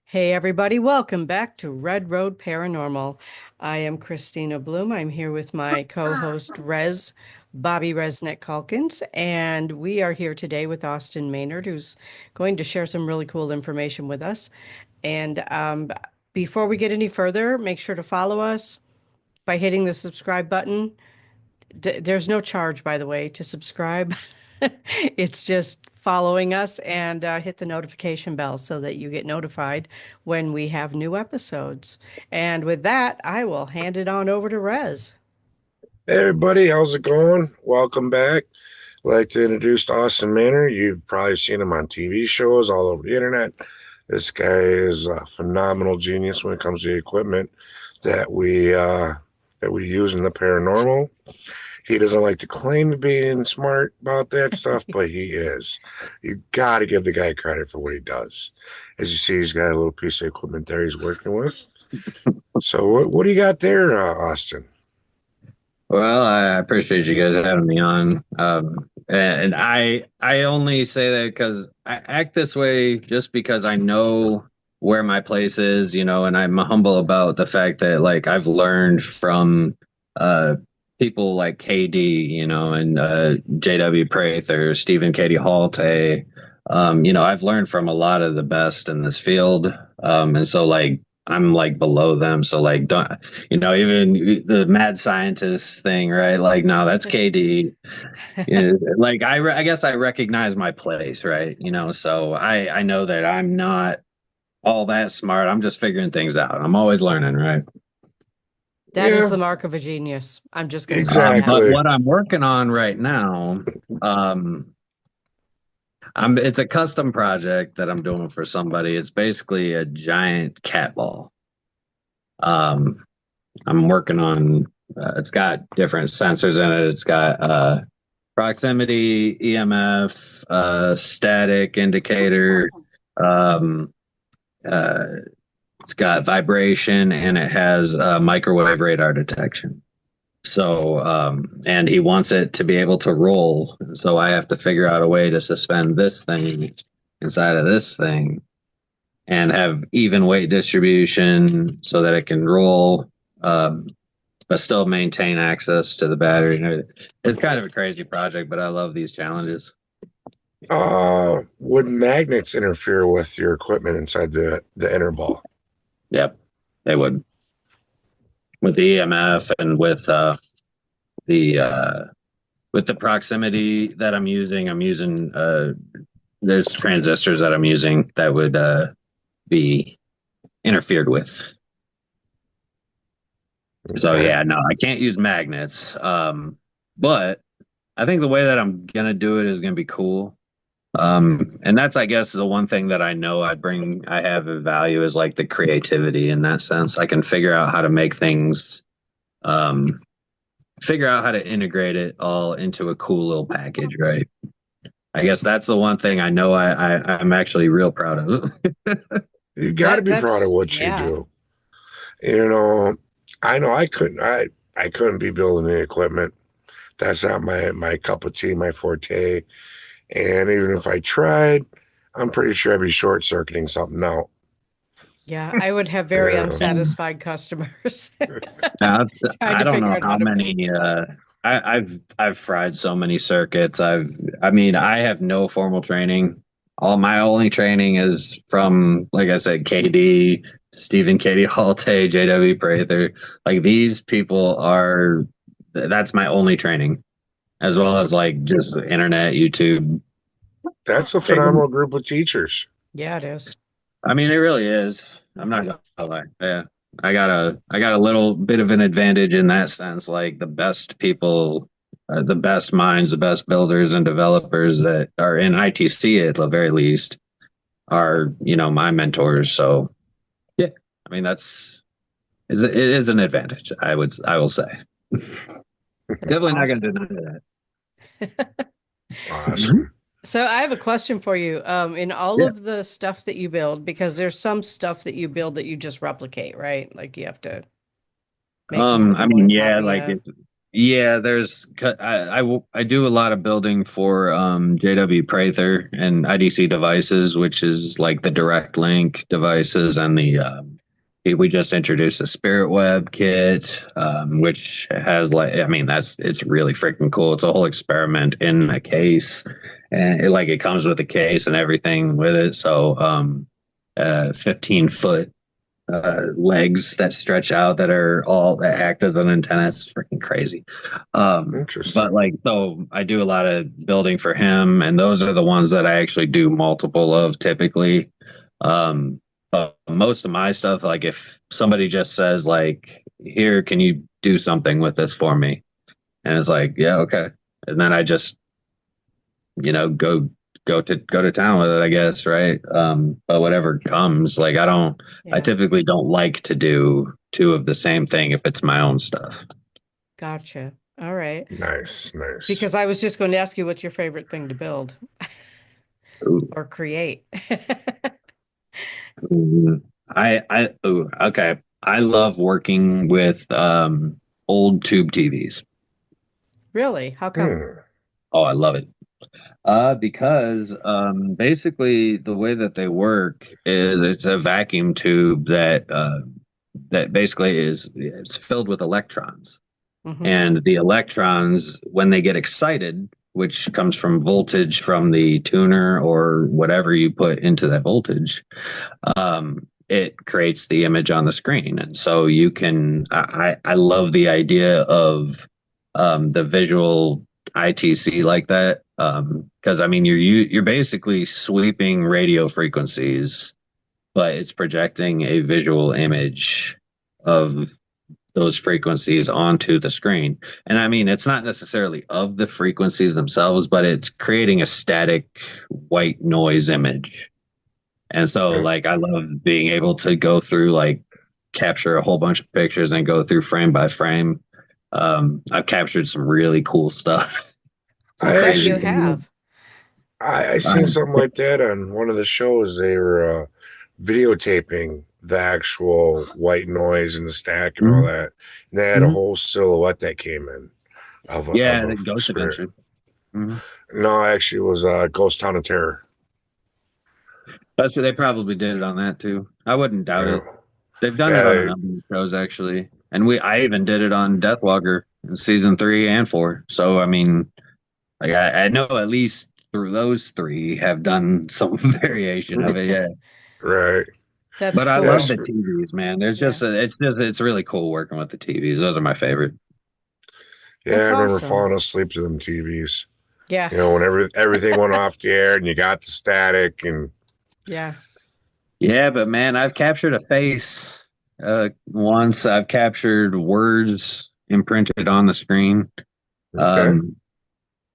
Hey, everybody, welcome back to Red Road Paranormal. I am Christina Bloom. I'm here with my co host, Bobby Resnick Calkins, and we are here today with Austin Maynard, who's going to share some really cool information with us. And before we get any further, make sure to follow us by hitting the subscribe button. There's no charge, by the way, to subscribe. It's just following us and hit the notification bell so that you get notified when we have new episodes. And with that, I will hand it on over to Rez. Hey everybody, how's it going? Welcome back. I'd like to introduce Austin Manor. You've probably seen him on TV shows all over the internet. This guy is a phenomenal genius when it comes to the equipment that we use in the paranormal. He doesn't like to claim to being smart about that stuff, but he is. You got to give the guy credit for what he does. As you see, he's got a little piece of equipment there he's working with. So what do you got there, Austin? Well, I appreciate you guys having me on. And I only say that because I act this way just because I know where my place is, and I'm humble about the fact that like I've learned from uh people like KD, and Jay W Prather, Stephen Katie Halte. I've learned from a lot of the best in this field. And so like I'm like below them. So like don't even the mad scientist thing, right? Like, no, that's KD. Like I guess I recognize my place, right? So I know that I'm not all that smart. I'm just figuring things out. I'm always learning, right? That is Yeah, the mark of a genius. I'm just going to say that. But exactly. what I'm working on right now, um, it's a custom project that I'm doing for somebody. It's basically a giant cat ball. Um, I'm working on. It's got different sensors in it. It's got proximity, EMF, static indicator. Um, uh, it's got vibration, and it has microwave radar detection. So, and he wants it to be able to roll. So I have to figure out a way to suspend this thing inside of this thing and have even weight distribution so that it can roll, um, but still maintain access to the battery. It's kind of a crazy project, but I love these challenges. Would magnets interfere with your equipment inside the inner ball? Yep, they would with the EMF and the with the proximity that I'm using. I'm using there's transistors that I'm using that would be interfered with. So Okay. yeah, no, I can't use magnets. But I think the way that I'm gonna do it is gonna be cool. And that's, I guess, the one thing that I know I have a value is like the creativity in that sense. I can figure out how to make things, um, figure out how to integrate it all into a cool little package, right? I guess that's the one thing I know I'm actually real proud of. You got to That be proud of that's what you yeah. do. You know, I know I couldn't be building the equipment. That's not my cup of tea, my forte. And even if I tried, I'm pretty sure I'd be short circuiting something out. Yeah, I would have very Yeah. unsatisfied customers Now, trying I to don't figure know out how how to build many. it. I've fried so many circuits. I mean, I have no formal training. All my only training is from, like I said, KD, Stephen, Katie Halte, JW Prather. Like these people are. That's my only training, as well as like just the internet, YouTube. That's a phenomenal group of teachers. Yeah, it is. I mean, it really is. I'm not gonna lie. Yeah, I got a little bit of an advantage in that sense. Like the best people, the best minds, the best builders and developers that are in ITC at the very least are my mentors. So yeah, I mean it is an advantage. I will say. That's Definitely not gonna awesome. deny that. Mhm. Awesome. So I have a question for you. In all Yeah. of the stuff that you build, because there's some stuff that you build that you just replicate, right? Like you have to make more I than mean, one yeah, copy like of. Yeah, I do a lot of building for Jay W Prather and IDC devices, which is like the direct link devices, and we just introduced a Spirit Web kit, which has like, I mean, that's it's really freaking cool. It's a whole experiment in a case, and it comes with a case and everything with it. So 15-foot legs that stretch out that are all that act as an antenna. It's freaking crazy. But Interesting. like, so I do a lot of building for him, and those are the ones that I actually do multiple of typically. But most of my stuff, like if somebody just says like, "Here, can you do something with this for me?" and it's like, "Yeah, okay," and then I just go to town with it, I guess, right? But whatever comes, like I Yeah, typically don't like to do two of the same thing if it's my own stuff. gotcha. All right. Nice, nice. Because I was just going to ask you what's your favorite thing to build Ooh. or create? Ooh. Ooh, okay. I love working with old tube TVs. Really? How come? Hmm. Oh, I love it. Because basically the way that they work is it's a vacuum tube that basically it's filled with electrons. Hmm. And the electrons, when they get excited, which comes from voltage from the tuner or whatever you put into that voltage, it creates the image on the screen. And so you can, I love the idea of the visual ITC like that. Because I mean, you're basically sweeping radio frequencies, but it's projecting a visual image of those frequencies onto the screen. And I mean, it's not necessarily of the frequencies themselves, but it's creating a static white noise image. And so, Okay. like, I love being able to go through, like, capture a whole bunch of pictures and go through frame by frame. I've captured some really cool stuff, some I I bet crazy you actually, things. have. I seen Um, something like that on one of the shows. They were videotaping the actual white noise and the stack and all mhm, that. And they had a mhm. whole silhouette that came in of Yeah, a the Ghost spirit. Adventure. Mhm. No, actually, it was Ghost Town of Terror. That's what they probably did it on that too. I wouldn't doubt Yeah, it. They've done it yeah, on a number of shows actually, and I even did it on Deathwalker in season 3 and 4. So I mean, like I know at least through those three have done some variation of it. Yeah, right. That's but I love Yes, cool. the TVs, man. There's Yeah. it's really cool working with the TVs. Those are my favorite. yeah. I That's remember awesome. falling asleep to them TVs. Yeah. You know, when everything went off the air and you got the static and Yeah. Yeah, but man, I've captured a face once. I've captured words imprinted on the screen. okay. Um,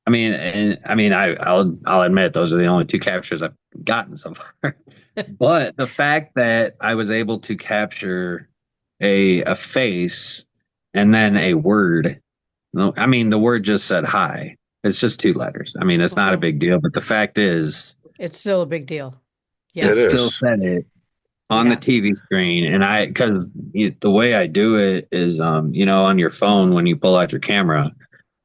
I'll admit those are the only two captures I've gotten so far. But the fact that I was able to capture a face and then a word, no, I mean the word just said hi. It's just two letters. I mean, it's not a Hmm. big deal, but the fact is It's still a big deal. It it Yes. still is. said it on the Yeah. TV screen. And because the way I do it is, on your phone when you pull out your camera,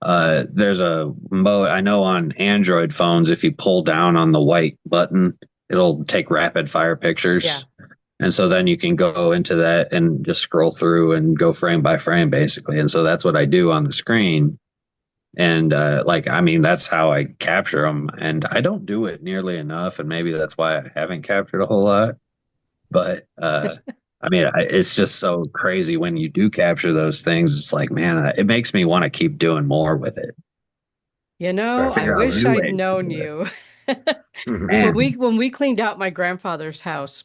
there's a mode. I know on Android phones, if you pull down on the white button, it'll take rapid fire Yeah. pictures. And so then you can go into that and just scroll through and go frame by frame, basically. And so that's what I do on the screen. And that's how I capture them. And I don't do it nearly enough. And maybe that's why I haven't captured a whole lot. But it's just so crazy when you do capture those things. It's like, man, it makes me want to keep doing more with it. I Figure out Definitely. wish new I'd ways to known do it. you. When we Man, when we cleaned out my grandfather's house,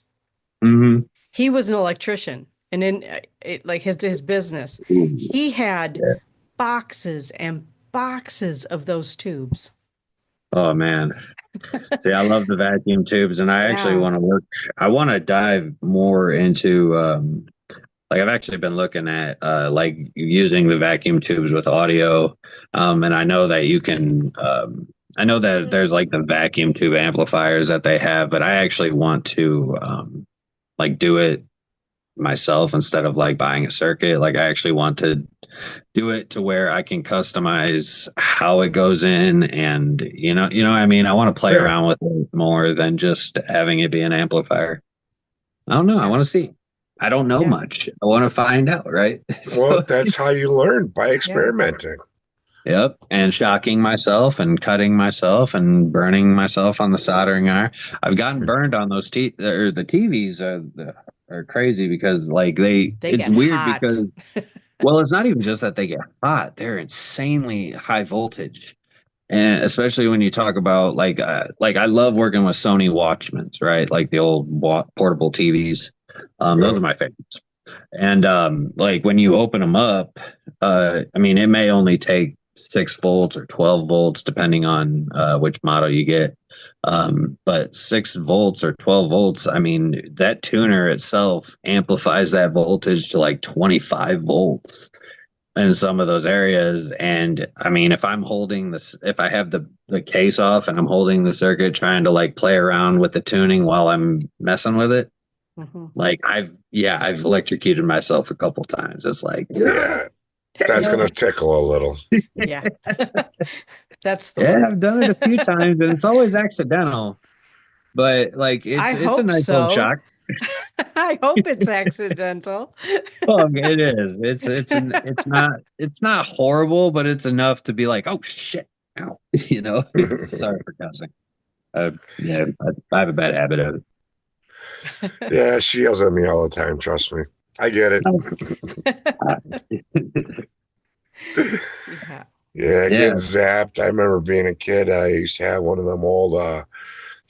hmm he was an electrician, and in like his business, he had yeah. boxes and boxes of those tubes. Oh man, see, I love the vacuum tubes, and I actually Yeah. want to work. I want to dive more into like I've actually been looking at like using the vacuum tubes with audio, and I know that you can. I know that there's like the vacuum tube amplifiers that they have, but I actually want to like do it myself instead of like buying a circuit. Like I actually want to do it to where I can customize how it goes in, and what I mean, I want to play Yeah. around with it more than just having it be an amplifier. I don't know. I Yeah. want to see. I don't know Yeah. much. I want to find out, right? Well, So, that's how you learn, by Yeah. experimenting. yep. And shocking myself and cutting myself and burning myself on the soldering iron. I've gotten burned on those or the TVs are crazy because like They it's get weird hot. because, well, it's not even just that they get hot. They're insanely high voltage. And especially when you talk about like I love working with Sony Watchmans, right? Like the old portable TVs. Those Yeah. are my favorites. And like when you open them up, I mean, it may only take 6 volts or 12 volts, depending on which model you get. But 6 volts or 12 volts, I mean, that tuner itself amplifies that voltage to like 25 volts in some of those areas. And I mean, if I'm holding this, if I have the case off and I'm holding the circuit trying to like play around with the tuning while I'm messing with it, Mhm. like I've electrocuted myself a couple times. It's like, Yeah. That's going to tickle a little. Yeah. That's the yeah, word. I've done it a few times and it's always accidental, but like I it's a hope nice little so. shock. I hope it's accidental. Well, it is. It's not horrible, but it's enough to be like, oh shit, ow, Sorry for cussing. Yeah, I have a bad habit of Yeah, she yells at me all the time. Trust me. I get it. it. Yeah. Yeah, Yeah, getting zapped. I remember being a kid. I used to have one of them old,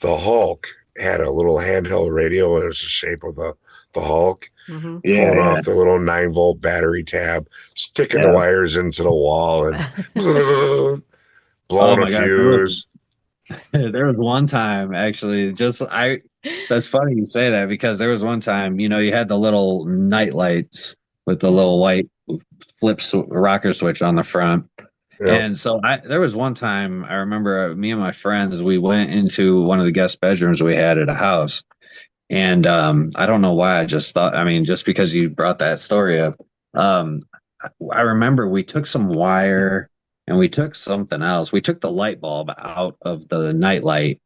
the Hulk had a little handheld radio. And it was the shape of the Hulk. Hmm. yeah, Pulling yeah, off the little 9-volt battery tab, sticking the yeah. wires into the wall, and Oh blowing a my gosh, fuse. there was one time actually. Just I. That's funny you say that because there was one time, you had the little night lights with the Hmm. little white rocker switch on the front. Yep. And so there was one time I remember me and my friends, we went into one of the guest bedrooms we had at a house. And I don't know why I just thought, I mean, just because you brought that story up, um, I remember we took some wire and we took something else. We took the light bulb out of the night light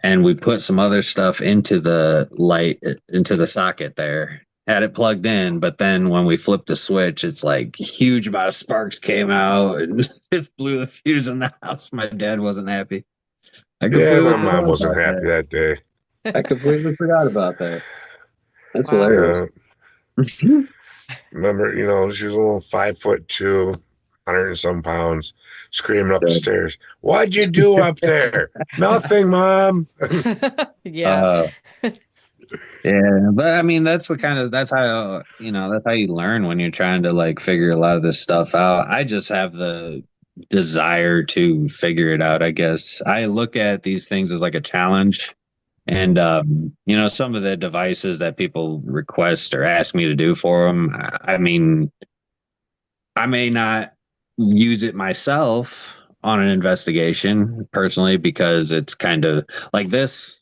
and we put some other stuff into the light, into the socket there, had it plugged in. But then when we flipped the switch, it's like huge amount of sparks came out and it blew the fuse in the house. My dad wasn't happy. I Yeah, completely my mom forgot Wow. wasn't about happy that. that day. I completely forgot about that. That's Wow. hilarious. Yeah, remember, she was a little 5'2", 100 and some pounds, screaming up the stairs. What'd you do up there? Nothing, Mom. Yeah. Uh, yeah, but I mean, that's how you learn when you're trying to like figure a lot of this stuff out. I just have the desire to figure it out, I guess. I look at these things as like a challenge. And some of the devices that people request or ask me to do for them, I mean, I may not use it myself on an investigation personally because it's kind of like this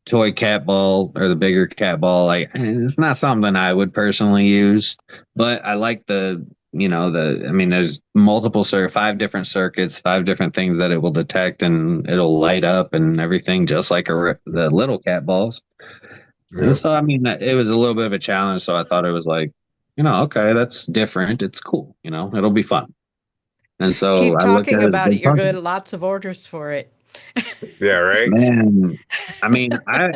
toy cat ball or the bigger cat ball. Like it's not something I would personally use, but I like I mean, there's multiple 5 different circuits, 5 different things that it will detect and it'll light up and everything, just like the little cat balls. And Yeah. so, I mean, it was a little bit of a challenge. So I thought it was like, okay, that's different. It's cool. It'll be fun. And so Keep I looked talking at it as a about it. big You're project. going to lots of orders for it. Yeah, right? Man, I mean, I,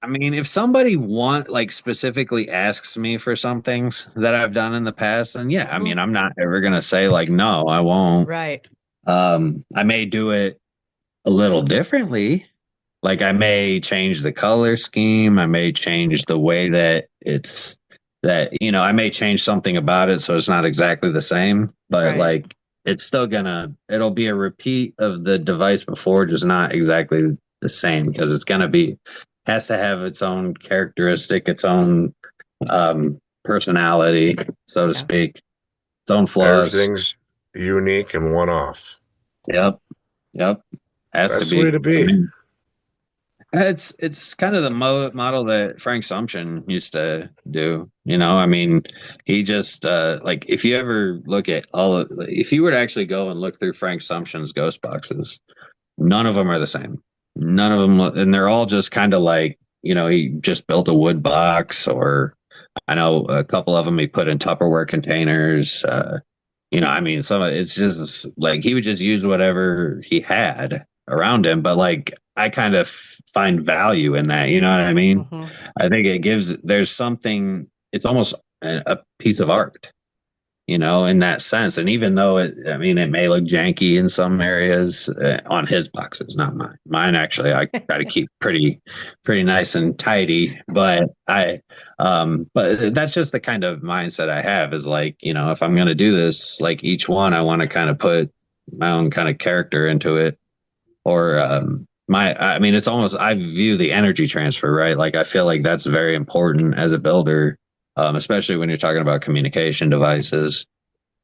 I mean, if somebody like specifically asks me for some things that I've done in the past, then yeah, I Mhm. mean, I'm not ever gonna say like, no, I won't. Right. I may do it a little differently. Like I may change the color scheme. I may change the way that I may change something about it so it's not exactly the same, but Right. like it's still it'll be a repeat of the device before, just not exactly the same because has to have its own characteristic, its own personality, so to Yeah. speak, its own flaws. Everything's unique and one off. Yep. Yep. Has to That's the way be. to I be. mean, It's kind of the model that Frank Sumption used to do. I mean, he just like if you ever look at if you were to actually go and look through Frank Sumption's ghost boxes, none of them are the same. None of them, and they're all just kind of like he just built a wood box, or I know a couple of them he put in Tupperware containers. I mean, it's just like he would just use whatever he had around him. But like, I kind of find value in that. You know what I mean? Hmm. I think there's something, it's almost a piece of art, in that sense. And even though I mean, it may look janky in some areas on his boxes, not mine. Mine actually, I try to keep pretty nice and tidy. But that's just the kind of mindset I have. Is like, if I'm going to do this, like each one, I want to kind of put my own kind of character into it, or I mean, it's almost I view the energy transfer, right? Like I feel like that's very important as a builder, especially when you're talking about communication devices.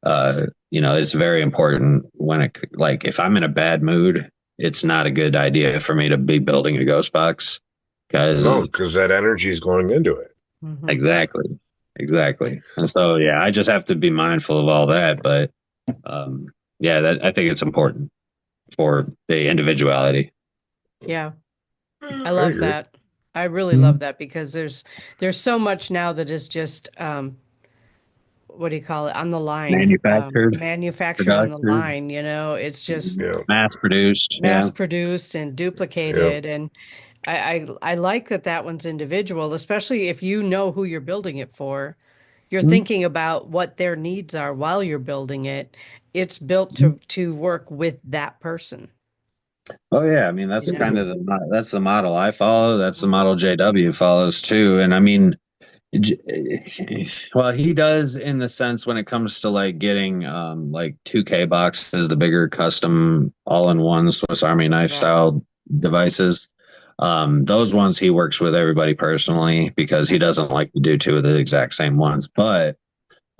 It's very important when like if I'm in a bad mood, it's not a good idea for me to be building a ghost box because No, because that energy is going into it. Hmm. exactly, exactly. And so yeah, I just have to be mindful of all that. But yeah, I think it's important for the individuality. Yeah, I I love agree. that. I really love Mhm. that because there's so much now that is just what do you call it, on the line, Manufactured, manufactured on the produced, line, it's just Yeah, mass produced. mass Yeah. produced and yeah. duplicated. And I like that one's individual, especially if you know who you're building it for. You're Mhm. thinking about what their needs are while you're building it. It's built Mhm. to work with that person, Oh yeah, I mean you that's kind know? of that's the model I follow. That's the model JW follows too. And I mean, well, he does in the sense when it comes to like getting like 2K boxes, the bigger custom all-in-one Swiss Army knife Yeah. style devices. Those ones he works with everybody personally because he doesn't like to do two of the exact same ones. But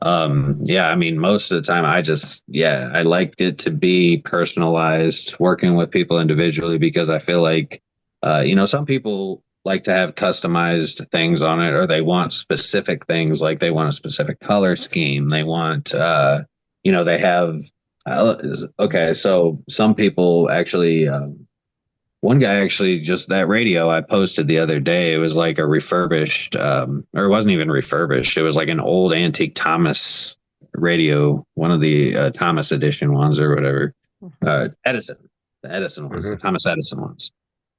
yeah, I mean, most of the time I liked it to be personalized, working with people individually because I feel like, some people like to have customized things on it or they want specific things, like they want a specific color scheme. They want, they have, okay, so some people actually, one guy actually just that radio I posted the other day, it was like a refurbished, or it wasn't even refurbished. It was like an old antique Thomas radio, one of the Thomas edition ones or whatever. Edison, the Edison ones, the Hmm. Thomas Edison ones.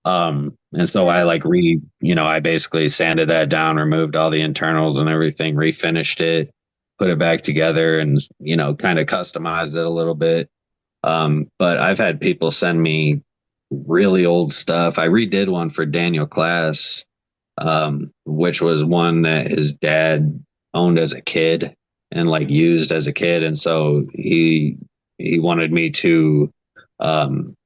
And so I like I basically sanded that down, removed all the internals and everything, refinished it, put it back together and, kind of customized it a little bit. But I've had people send me really old stuff. I redid one for Daniel Class, which was one that his dad owned as a kid and like used as a kid, and so he wanted me to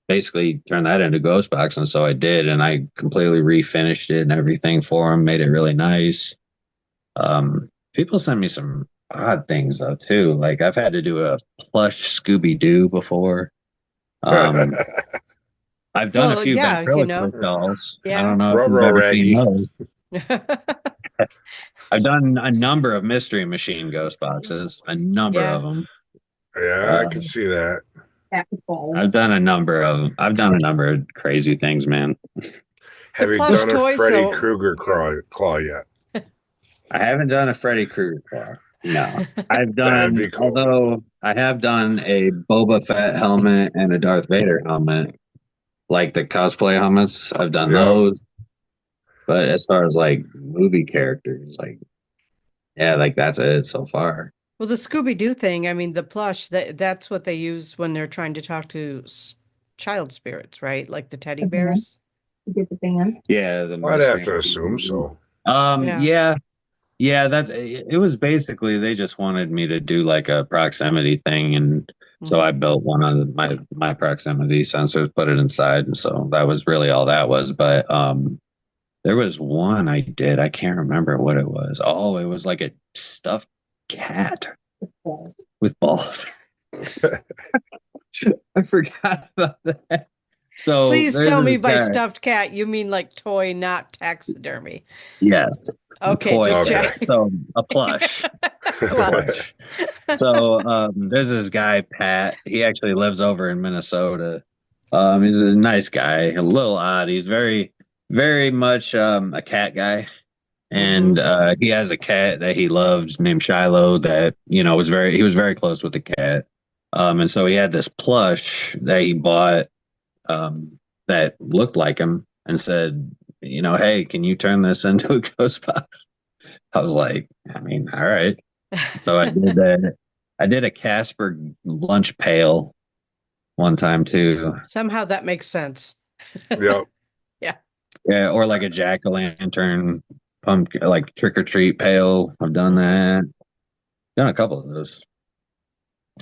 basically turn that into Ghostbox, and so I did, and I completely refinished it and everything for him, made it really nice. People send me some odd things though too. Like I've had to do a plush Scooby Doo before. Um, I've done a Well, few yeah, ventriloquist dolls. I yeah. don't know if you've Ruh-roh ever seen Raggy. those. I've done a number of Mystery Machine ghost boxes, a number Yeah. of them. Yeah, I Uh, can see that. I've done a number of crazy things, man. The Have you plush done a toys, Freddy so Krueger claw yet? I haven't done a Freddy Krueger claw. No, I've That'd done, be cool. although I have done a Boba Fett helmet and a Darth Vader helmet, like the cosplay helmets. I've done Yeah. those. But as far as like movie characters, like, yeah, like that's it so far. well, the Scooby-Doo thing, I mean, the plush, that's what they use when they're trying to talk to child spirits, right? Like the teddy bears. Yeah, the I'd have mystery. to assume so. Yeah. Yeah, yeah. It was basically they just wanted me to do like a proximity thing, and so Hmm. I built one of my proximity sensors, put it inside, and so that was really all that was. But there was one I did. I can't remember what it was. Oh, it was like a stuffed cat with balls. I forgot about that. So Please there's tell this me by guy. stuffed cat you mean like toy, not taxidermy. Yes, Okay, toy just Okay. cat. check. So a plush, Plush. So there's this guy, Pat. He actually lives over in Minnesota. He's a nice guy, a little odd. He's very much a cat guy. Hmm. And he has a cat that he loves named Shiloh that, he was very close with the cat. And so he had this plush that he bought that looked like him and said, hey, can you turn this into a ghost box? I was like, I mean, all right. So I did that. I did a Casper lunch pail one time too. Somehow that makes sense. Yep. Yeah, Yeah, or like a jack o' lantern pumpkin, like trick or treat pail. I've done hmm that. Done a couple of those.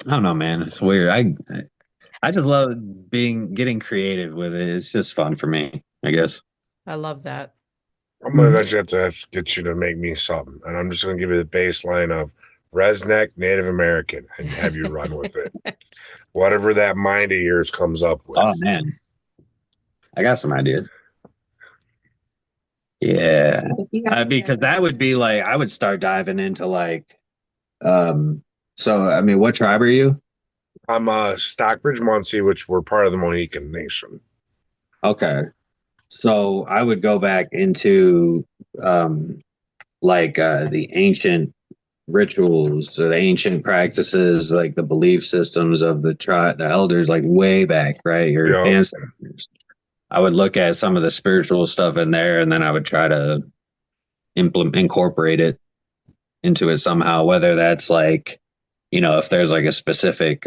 I don't know, man. It's weird. I just love getting creative with it. It's just fun for me, I guess. I love that. I'm gonna eventually have to get you to make me something, and I'm just gonna give you the baseline of Resneck Native American and have you run with it. Whatever that mind of yours comes up Oh with. man, I got some ideas. Yeah, because that would be like I would start diving into like so I mean, what tribe are you? I'm Stockbridge Munsee, which we're part of the Mohican Nation. Okay. So I would go back into um the ancient rituals, or the ancient practices, like the belief systems of the elders, like way back, right? Your Yep. ancestors. I would look at some of the spiritual stuff in there, and then I would try to incorporate it into it somehow, whether that's like, if there's like a specific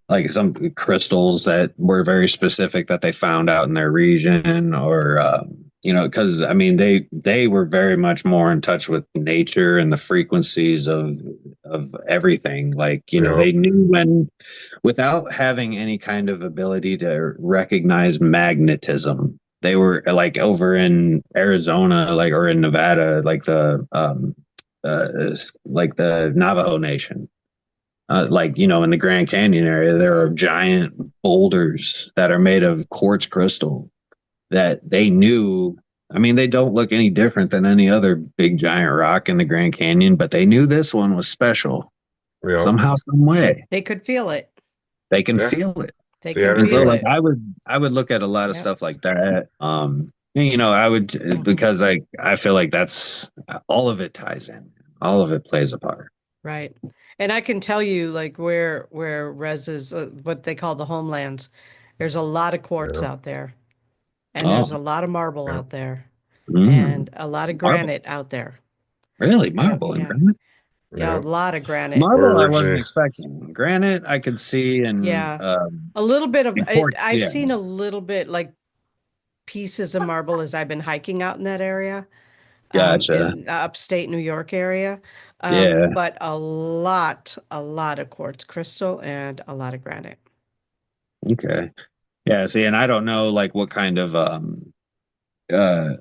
like some crystals that were very specific that they found out in their region, or because I mean they were very much more in touch with nature and the frequencies of everything. Like Yep. they knew when, without having any kind of ability to recognize magnetism. They were like over in Arizona, like, or in Nevada, like the Navajo Nation, like in the Grand Canyon area, there are giant boulders that are made of quartz crystal that they knew. I mean, they don't look any different than any other big giant rock in the Grand Canyon, but they knew this one was special Yep. somehow, some way. They could feel it. They can Yeah. feel it, They The can and so feel energy. like it. I would look at a lot of Yep. stuff like that. I would, because I feel like that's all of it ties in, all of it plays a part. Right. And I can tell you like where Res is what they call the homelands. There's a lot of quartz Yeah. out there, and Oh, there's a lot of marble Yeah. out there, mm, and a lot of marble, granite out there. really, Yeah, marble and yeah. granite. Yeah, a Yeah. lot of granite. We're Marble, I wasn't originally expecting. Granite, I could see, and Yeah. A little bit of and it. quartz. I've Yeah, seen a little bit like pieces of marble as I've been hiking out in that area, gotcha. in upstate New York area. Yeah, But a lot of quartz crystal and a lot of granite. okay. Yeah, see, and I don't know like what kind of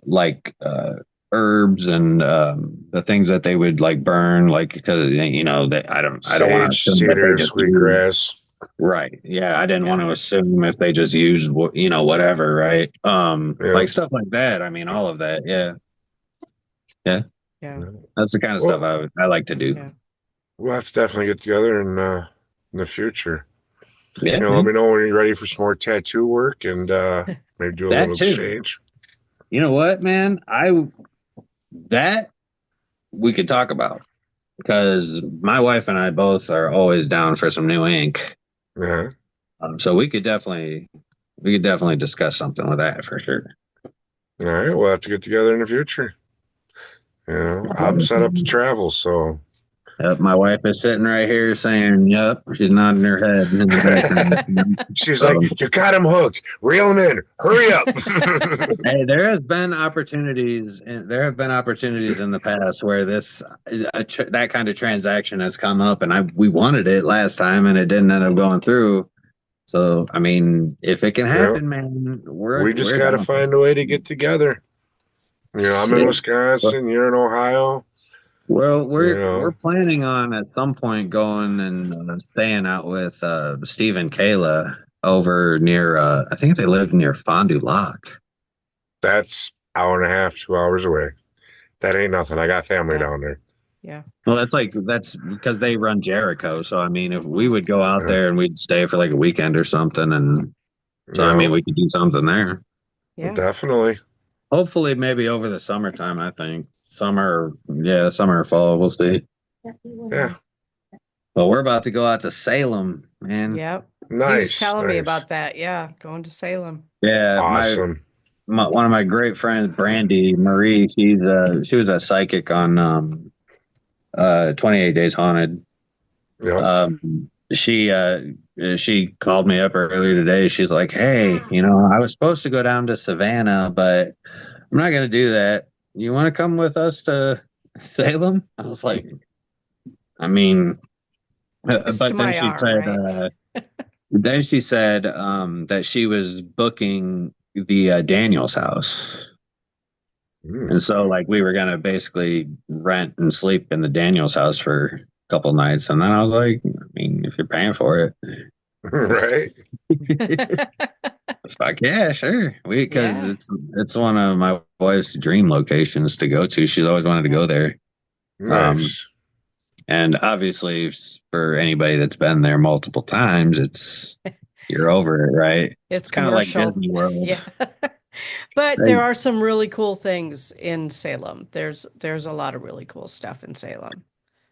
like herbs and the things that they would like burn, like, because that I don't want to sage, assume that they cedar, just use. sweetgrass. Right. Yeah, I didn't want Yeah. to assume if they just used whatever, right? Yeah. Like stuff like that. I mean, all of that. Yeah. Yeah. Yeah. Yeah. That's the kind of stuff Well, I like to do. Yeah. we'll have to definitely get together in the future. Yeah, Let man. me know when you're ready for some more tattoo work and maybe do a That little too. exchange. You know what, man? That we could talk about, because my wife and I both are always down for some new ink. Yeah. So we could definitely discuss something with that for sure. All right. We'll have to get together in the future. I'm set up to travel, so Yep, my wife is sitting right here saying, "Yep." She's nodding her head in the background. she's like, So, "You got him hooked. Reel him in. Hurry up." hey, there have been opportunities in the past where that kind of transaction has come up, and we wanted it last time, and it didn't end up going through. So, I mean, if it can Yeah. happen, man, We just we're got to down for find a way to get together. I'm in it. Shit. Wisconsin. You're in Ohio. Well, You we're know. planning on at some point going and staying out with Steve and Kayla. over near I think they live near Fond du Lac. That's hour and a half, 2 hours away. That ain't nothing. I got family Yeah. down there. Yeah. Well, that's because they run Jericho. So I mean, if we Mhm. would go out Yeah. there and we'd stay for like a weekend or something, and so I mean, No, we could do something there. Yeah. definitely. Hopefully, maybe over the summertime. I think summer, yeah, summer or fall. We'll see. Yeah. Well, we're about to go out to Salem, man. Yep. He was Nice. telling me Nice. about that. Yeah. Going to Salem. Yeah, Awesome. one of my great friends, Brandy Marie, she was a psychic on 28 Days Haunted. Yep. She called me up earlier today. She's like, "Hey, I was supposed to go down to Savannah, but I'm not going to do that. You want to come with us to Salem?" I was like, I mean, Twist but then my she arm, said, right? that she was booking the Daniels house. Mm. And so, like, we were gonna basically rent and sleep in the Daniels house for a couple nights, and then I was like, I mean, if you're paying for Right. it, fuck yeah, sure. Because Yeah. it's one of my wife's dream locations to go to. She's always wanted to Yeah. go there. Um, Nice. and obviously, for anybody that's been there multiple times, you're over it, right? It's It's kind of like commercial. Disney World. Yeah. But Right. there are some really cool things in Salem. There's a lot of really cool stuff in Salem.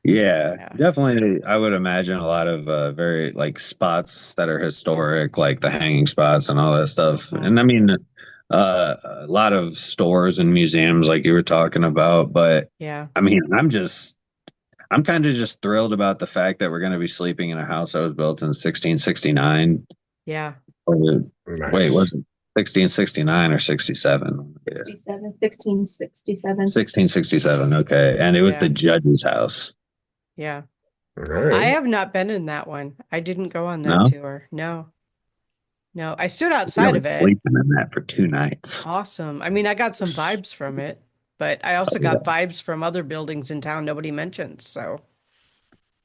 Yeah, Yeah. definitely. I would imagine a lot of very like spots that are historic, like the hanging spots and all that stuff. Mhm. And I mean, a lot of stores and museums, like you were talking about. But Yeah. I mean, I'm kind of just thrilled about the fact that we're going to be sleeping in a house that was built in 1669. Yeah. Or wait, Nice. was it 1669 or 67? Yeah, 67, 1667. 1667. Okay, and it was the Yeah. judge's house. Yeah. All I right. have not been in that one. I didn't go on that No, tour. No. No. I stood I outside was of it. sleeping in that for 2 nights. Awesome. I mean, I got some vibes from it, but I Oh, also yeah. got vibes from other buildings in town nobody mentions. So,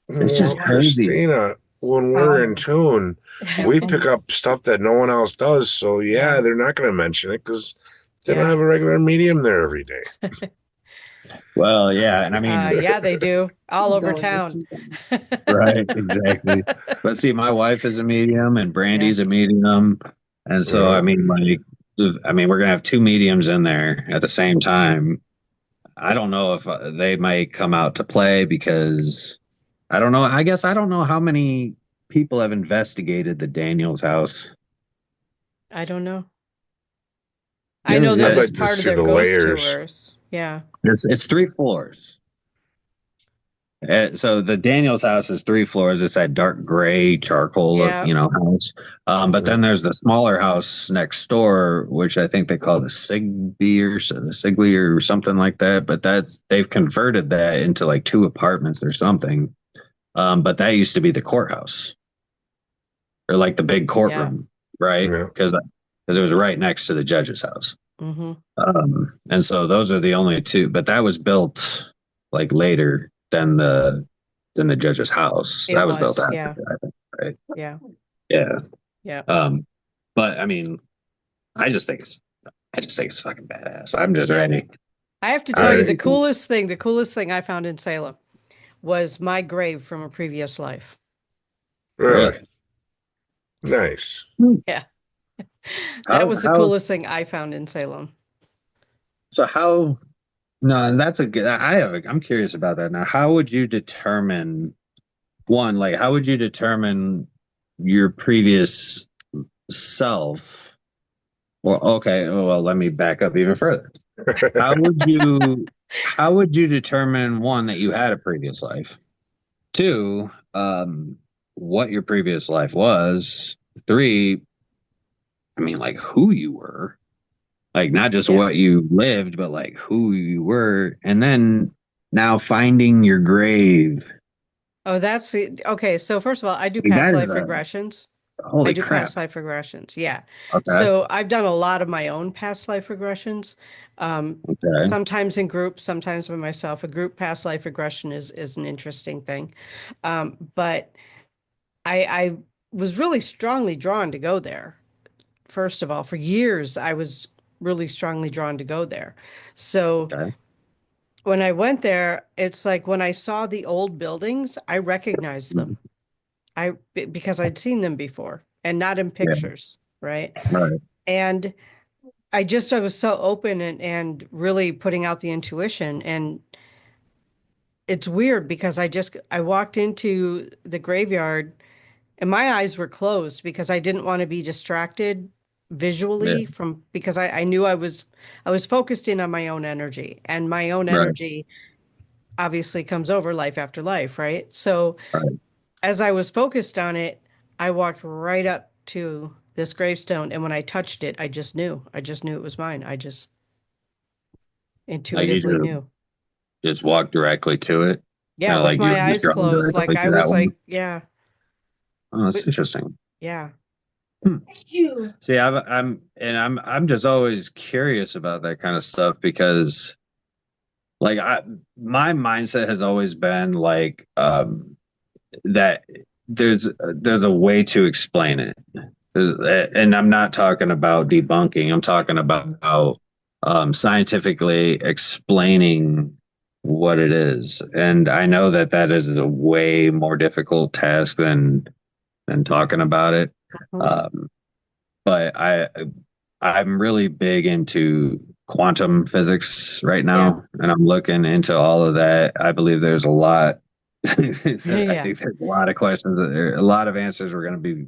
It's Well, just yeah. crazy. Christina, when we're in tune, we pick up stuff that no one else does. So, yeah, Yeah. they're not going to mention it because they don't Yeah. have a regular medium there every day. Well, yeah, and I mean, Yeah, they do all over town. right, exactly. But see, my wife is a medium and Yeah. Brandy's a medium, and so I Yeah. mean, like, we're gonna have two mediums in there at the same time. I don't know if they might come out to play because I don't know. I guess I don't know how many people have investigated the Daniels house. I don't know. I Yeah, know that I'd yeah, was like to part of see their the ghost layers. tours. Yeah. it's 3 floors. So the Daniels house is 3 floors. It's that dark gray charcoal, Yeah. house. But Yeah. then there's the smaller house next door, which I think they call the Sigley or something like that. But they've converted that into like two apartments or something. But that used to be the courthouse or like the big Yeah. courtroom, right? Yeah. Because it was right next to the judge's house. Mm-hmm. And so those are the only two. But that was built like later than the judge's house. It That was built was. after Yeah. that, I think, right? Yeah. Yeah. Yeah. But I mean, I just think it's I just think it's fucking badass. I'm just Yeah. ready. I have to I'm tell you ready. the coolest thing I found in Salem was my grave from a previous life. Really Really? nice. Yeah. That How was the how coolest thing I found in Salem. so how no, that's a good I'm curious about that now. How would you determine one, like how would you determine your previous self? Well, okay, well, let me back up even further. How would you how would you determine one that you had a previous life? Two, what your previous life was. Three, I mean, like who you were, like not just Yeah. what you lived, but like who you were. And then now finding your grave. Oh, okay. So first of all, I do Like, past that is life regressions. I holy do crap. past life regressions. Yeah. Okay. So I've done a lot of my own past life regressions. Okay. Sometimes in groups, sometimes by myself. A group past life regression is an interesting thing. But I was really strongly drawn to go there. First of all, for years, I was really strongly drawn to go there. So Okay. when I went there, it's like when I saw the old buildings, I recognized them. Because I'd seen them before and not in Yeah. pictures, right? Right. And I was so open and really putting out the intuition. And it's weird because I walked into the graveyard and my eyes were closed because I didn't want to be distracted Yeah. visually because I knew I was focused in on my own energy, and my own Right. energy obviously comes over life after life, right? So Right. as I was focused on it, I walked right up to this gravestone, and when I touched it, I just knew. I just knew it was mine. I just Like you intuitively knew. just walk directly to it. Yeah, Kind of with like you my were just eyes drawn closed, like directly I to that was one. like, yeah, Oh, that's but interesting. yeah. Hmm. See, I'm just always curious about that kind of stuff because like my mindset has always been like that there's a way to explain it. And I'm not talking about debunking. I'm talking about scientifically explaining what it is. And I know that that is a way more difficult task than talking about it. Mhm. Um, but I'm really big into quantum physics right Yeah. now, and I'm looking into all of that. I believe there's a lot. I Yeah. think there's a lot of questions. A lot of answers are going to be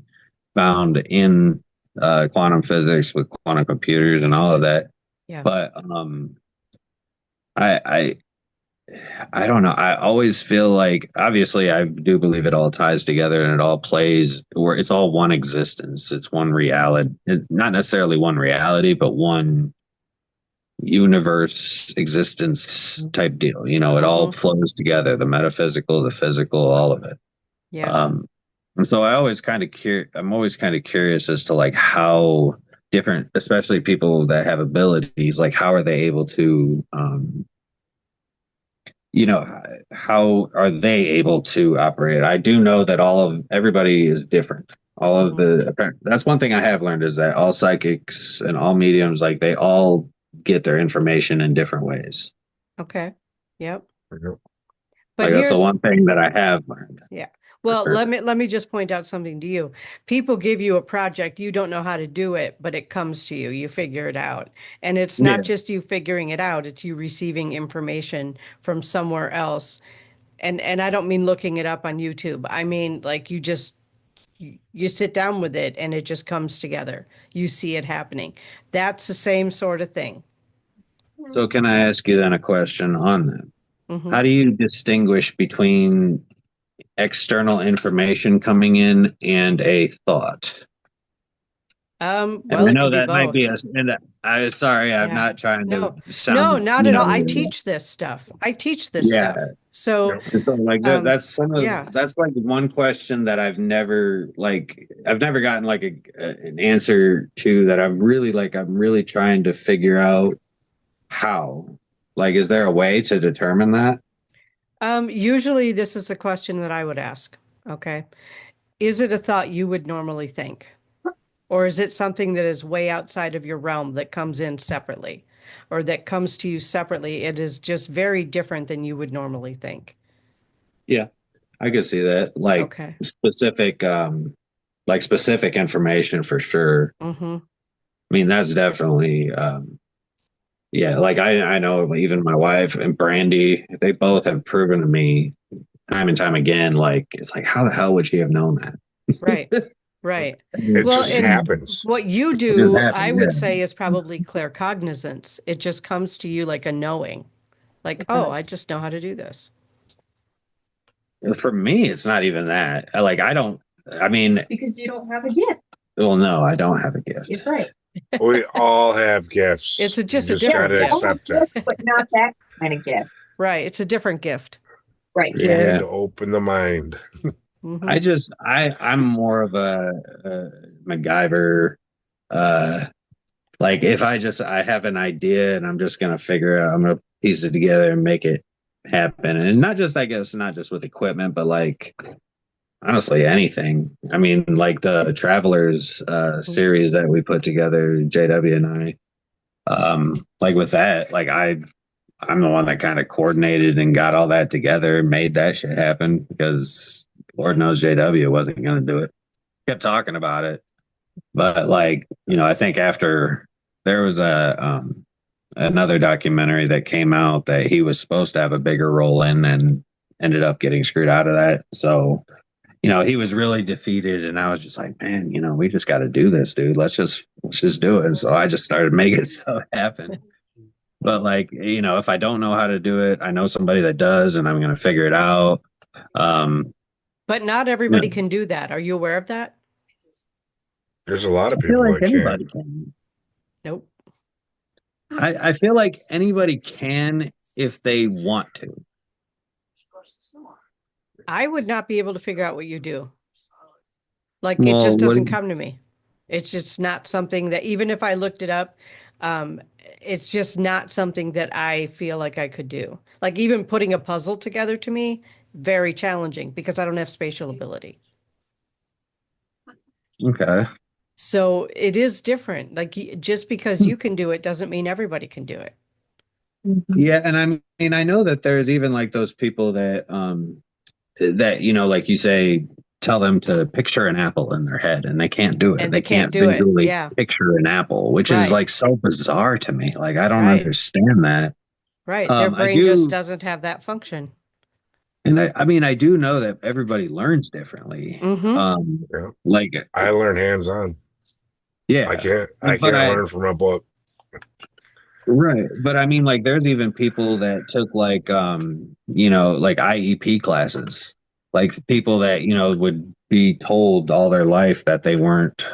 found in quantum physics with quantum computers and all of that. Yeah. But I I don't know. I always feel like, obviously, I do believe it all ties together and it all plays, or it's all one existence. It's one reality, not necessarily one reality, but one universe existence type deal. You know, it all Hmm. flows together, the metaphysical, the physical, all of it. Yeah. Um, and so I'm always kind of curious as to like how different, especially people that have abilities, like how are they able to, you know, how are they able to operate? I do know that everybody is different. All of Hmm. that's one thing I have learned is that all psychics and all mediums, like they all get their information in different ways. Okay. Yep. Mhm. But Like that's the here's one thing that I have learned Yeah. for Well, sure. let me just point out something to you. People give you a project, you don't know how to do it, but it comes to you. You figure it out. And it's not Yeah. just you figuring it out, it's you receiving information from somewhere else. And I don't mean looking it up on YouTube. I mean like you sit down with it and it just comes together. You see it happening. That's the same sort of thing. So can I ask you then a question on that? Hmm. How do you distinguish between external information coming in and a thought? And Well, I it know could be that might be both. and I sorry, I'm Yeah. not trying to No, no, sound, not you at all. know, I teach this stuff. I teach this yeah. stuff. So, Yep. So like um, yeah. that's like one question that I've never gotten like an answer to that I'm really trying to figure out how. Like, is there a way to determine that? Usually this is the question that I would ask. Okay. Is it a thought you would normally think? Or is it something that is way outside of your realm that comes in separately or that comes to you separately? It is just very different than you would normally think. Yeah, I could see that. Okay. Like specific information for sure. Mm-hmm. I mean, that's definitely yeah, like I know even my wife and Brandy, they both have proven to me time and time again, like it's like how the hell would she have known that? Right. Right. It Well, just and happens. what you It just do, I happened, would yeah. say, is probably claircognizance. It just comes to you like a knowing, like, oh, I just know how to do this. For me, it's not even that. I don't. I mean, Because you don't have a gift. well, no, I don't have a gift. That's right. We all have It's gifts. You just a just Yeah, got different to all gift. have accept it. gifts, but not that kind of gift. Right. It's a different gift. Right. Yeah. Need Yeah, to open the mind. Hmm. I'm more of a MacGyver. Uh, like if I have an idea and I'm just gonna figure out, I'm gonna piece it together and make it happen, and not just I guess not just with equipment, but like honestly anything. I mean, like the Travelers series that we put together, JW and I. Like with that, like I'm the one that kind of coordinated and got all that together and made that shit happen because Lord knows JW wasn't going to do it. Kept talking about it, but like I think after there was a another documentary that came out that he was supposed to have a bigger role in and ended up getting screwed out of that. So he was really defeated, and I was just like, man, we just got to do this, dude. Let's just do it. And so I just started making stuff happen. But like, if I don't know how to do it, I know somebody that does, and I'm going to figure it out. But not everybody can do that. Are you aware of that? There's a lot of I feel people like that anybody can't. can. Nope. I feel like anybody can if they want to. I would not be able to figure out what you do. Like, it Well, just what doesn't come to me. It's just not something that, even if I looked it up, it's just not something that I feel like I could do. Like, even putting a puzzle together to me, very challenging because I don't have spatial ability. okay. So it is different. Like, just because you can do it doesn't mean everybody can do it. Yeah, and I mean, I know that there's even like those people that like you say, tell them to picture an apple in their head, and they can't do it. And They they can't can't do it. visually Yeah. picture an apple, which is Right. like so bizarre to me. Like I don't Right. understand that. Right. Their I brain just do, doesn't have that function. and I mean, I do know that everybody learns differently. Mm-hmm. Yeah. Like I learn hands on. yeah, I but can't learn from a book. right, but I mean, like, there's even people that took like, like IEP classes, like people that would be told all their life that they weren't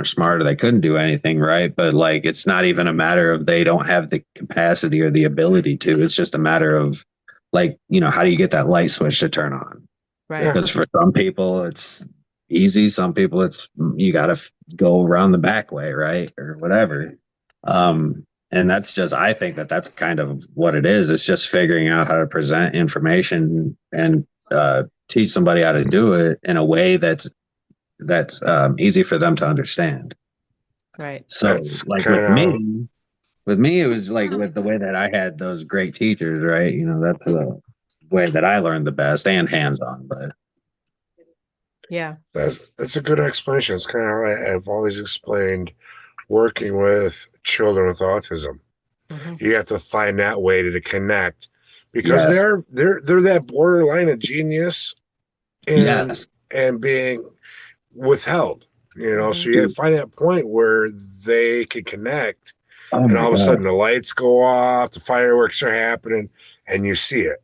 smart or they couldn't do anything right, but like, it's not even a matter of they don't have the capacity or the ability to. It's just a matter of like, how do you get that light switch to turn on? Right. Yeah. Because for some people it's easy, some people it's you got to go around the back way, right, or whatever. And that's just, I think that's kind of what it is. It's just figuring out how to present information and teach somebody how to do it in a way that's easy for them to understand. Right. So That's like kind of with me it was like with the way that I had those great teachers, right, that's the way that I learned the best and hands-on. But Yeah. that's a good explanation. It's kind of how I've always explained working with children with autism. Mm-hmm. You have to find that way to connect because yes, they're that borderline of genius and yes. being withheld. Mm-hmm. So you have to find that point where they can connect, Oh and my all of a god, sudden the lights go off, the fireworks are happening, and you see it.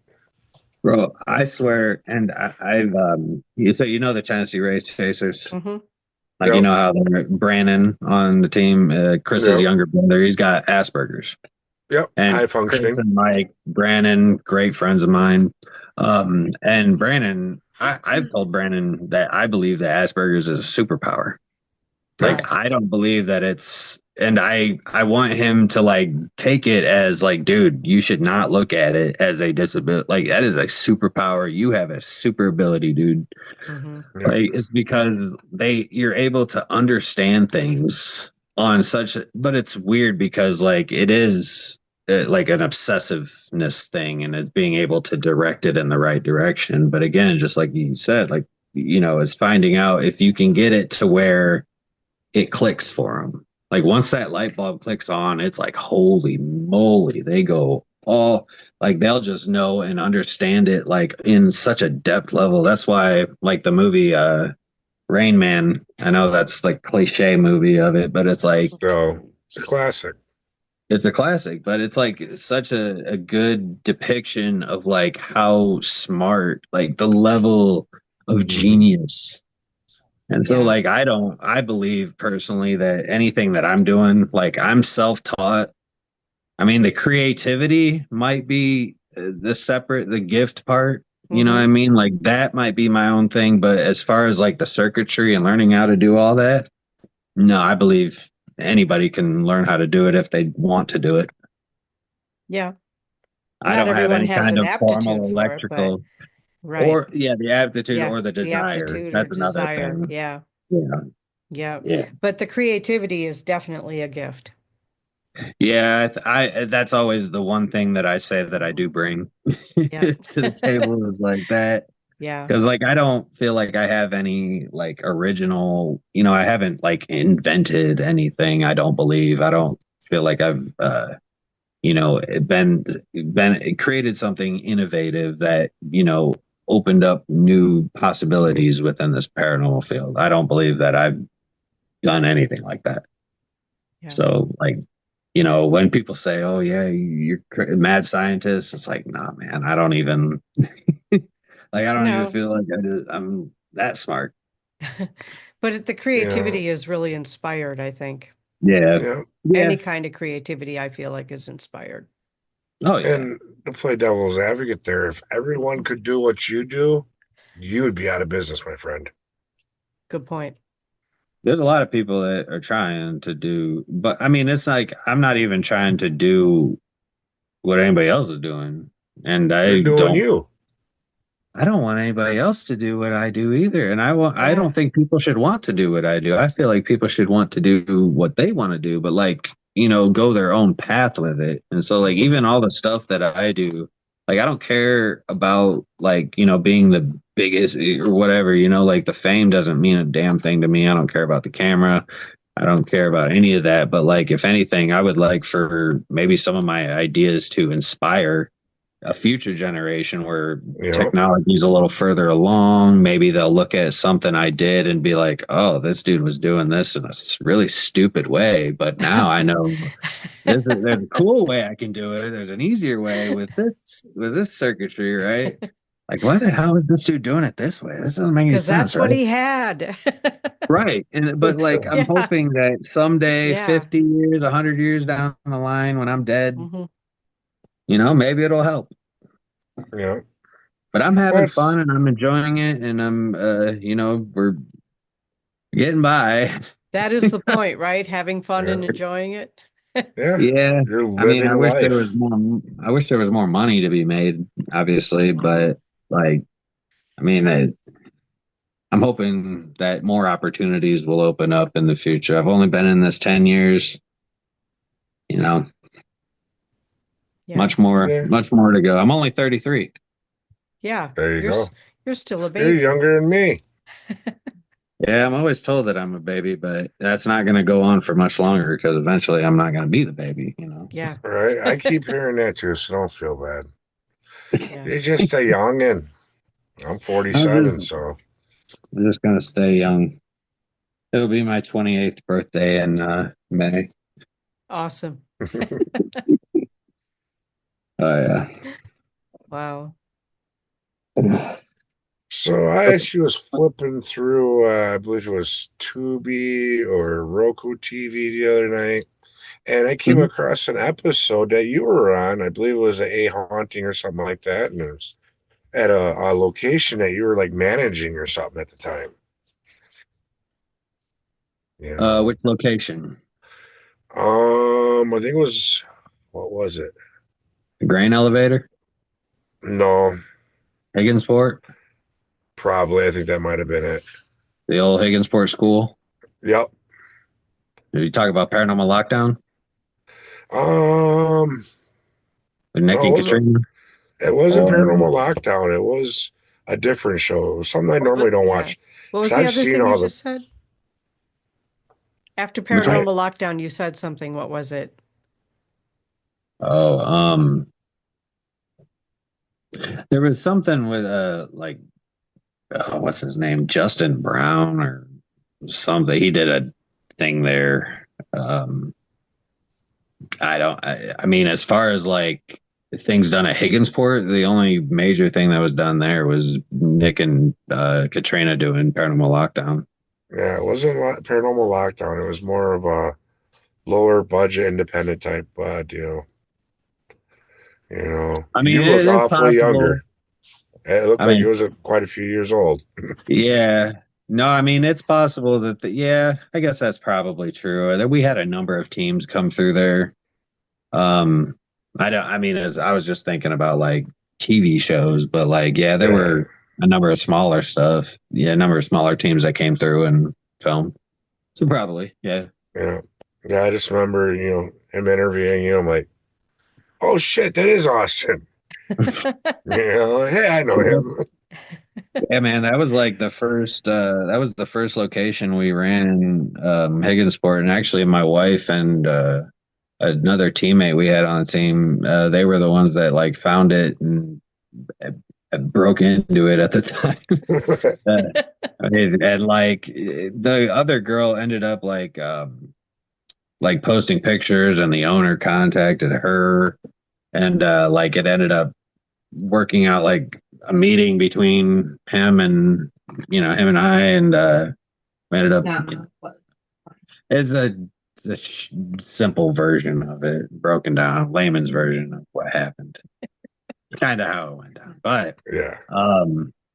bro, I swear. And I've so the Tennessee Race Chasers. Mm-hmm. Like, Yep. how Brandon on the team, Chris's Yep. younger brother, he's got Asperger's. Yep. And High Chris functioning. and Mike, Brandon, great friends of mine. And Brandon, I've told Brandon that I believe that Asperger's is a superpower. Like, I don't believe that and I want him to like take it as like, dude, you should not look at it as a disability. Like, that is a superpower. You have a super ability, dude. Mm-hmm. Yep. Like, it's because you're able to understand things on but it's weird because like it is like an obsessiveness thing, and it's being able to direct it in the right direction. But again, just like you said, like, it's finding out if you can get it to where it clicks for them. Like once that light bulb clicks on, it's like, holy moly, they go all like they'll just know and understand it like in such a depth level. That's why like the movie Rain Man, I know that's like cliche movie of it, but it's like So it's a classic. it's a classic, but it's like such a good depiction of like how smart, like the level of genius. And so, Yeah. like, I believe personally that anything that I'm doing, like, I'm self taught. I mean, the creativity might be the gift part. You know what I mean? Like, that might be my own thing. But as far as like the circuitry and learning how to do all that, no, I believe anybody can learn how to do it if they want to do it. Yeah. I Not don't have everyone any has kind an of formal aptitude for it, but electrical. Right. Or yeah, the aptitude Yeah. or the The desire. aptitude or That's another desire. thing. Yeah. Yeah. Yeah. Yeah. But the creativity is definitely a gift. Yeah, that's always the one thing that I say that I do bring Yeah. to the table is like that. Yeah. Because like I don't feel like I have any like original, I haven't like invented anything, I don't believe. I don't feel like I've been created something innovative that, opened up new possibilities within this paranormal field. I don't believe that I've done anything like that. Yeah. So like, when people say, "Oh yeah, you're mad scientist," it's like, nah, man, I don't even like I don't even No. feel like I'm that smart. But the Yeah. creativity is really inspired, I think. Yeah, Yeah. yeah, Any kind of creativity, I feel like, is inspired. oh yeah. And to play devil's advocate there, if everyone could do what you do, you would be out of business, my friend. Good point. There's a lot of people that are trying to do, but I mean, it's like I'm not even trying to do what anybody else is doing, and You're doing you. I don't want anybody else to do what I do either. And I Yeah. don't think people should want to do what I do. I feel like people should want to do what they want to do, but like, go their own path with it. And so like Mhm. even all the stuff that I do, like I don't care about like, being the biggest or whatever, like the fame doesn't mean a damn thing to me. I don't care about the camera. I don't care about any of that. But like if anything, I would like for maybe some of my ideas to inspire a future generation where You know, technology is a little further along. Maybe they'll look at something I did and be like, "Oh, this dude was doing this in a really stupid way, but now I know there's a cool way I can do it. There's an easier way with this circuitry, right? Like, why the hell is this dude doing it this way? This doesn't make any Because sense, that's what right? he had. Right. And but like I'm Yeah. hoping that someday, Yeah. 50 years, 100 years down the line when I'm dead, Hmm. maybe it'll help. you know. But I'm Well, having it's fun and I'm enjoying it and I'm we're getting by. That is the point, right? Having fun yeah, and enjoying it. yeah. Yeah. You're I mean, living life. I wish there was more money to be made, obviously, Mhm. but like I mean, I'm hoping that more opportunities will open up in the future. I've only been in this 10 years, you know, Yeah. Yeah, much more to go. I'm only 33. Yeah. there you You're go. you're still a You're baby. younger than me. Yeah, I'm always told that I'm a baby, but that's not going to go on for much longer because eventually I'm not going to be the baby. Yeah. All right. I keep hearing that too, so don't feel bad. Yeah. You're just a youngin'. I'm I'm just 47, so I'm just going to stay young. It'll be my 28th birthday in May. Awesome. Oh Wow. yeah. so I actually was flipping through I believe it was Tubi or Roku TV the other night, and I came Mhm. across an episode that you were on. I believe it was a haunting or something like that, and it was at a location that you were like managing or something at the time. You know, Which location? I think it was, what was it? The grain elevator? No, Higginsport? probably. I think that might have been it. The old Higginsport school? Yep. Did you talk about paranormal lockdown Um, with Nick no, and Katrina? it wasn't Or Paranormal Lockdown. It was a different show. It was something I normally don't Yeah. watch What because was the I've other seen thing you all the. just said? After which I Paranormal Lockdown, you said something. What was it? oh there was something with like what's his name? Justin Brown or something. He did a thing there. I mean, as far as like things done at Higginsport, the only major thing that was done there was Nick and Katrina doing Paranormal Lockdown. Yeah, it wasn't Paranormal Lockdown. It was more of a lower budget, independent type deal. I mean, You look it is awfully possible. younger. It looked I like it mean, was quite a few years old. yeah. No, I mean, it's possible that yeah, I guess that's probably true. That we had a number of teams come through there. I don't, I mean, as I was just thinking about like TV shows, but like, yeah, there were a number of smaller stuff. Yeah, a number of smaller teams that came through and filmed. So probably, yeah. Yeah. Yeah, I just remember, him interviewing you. I'm like, oh shit, that is Austin. Hey, I know him. Yeah, man, that was like the first that was the first location we ran in Higginsport. And actually my wife and another teammate we had on the team, they were the ones that like found it and broke into it at the time. And like the other girl ended up like posting pictures, and the owner contacted her, and like it ended up working out like a meeting between him and him and I, and we ended up it's a simple version of it, broken down, layman's version of what happened. Kind of how it went down, but Yeah.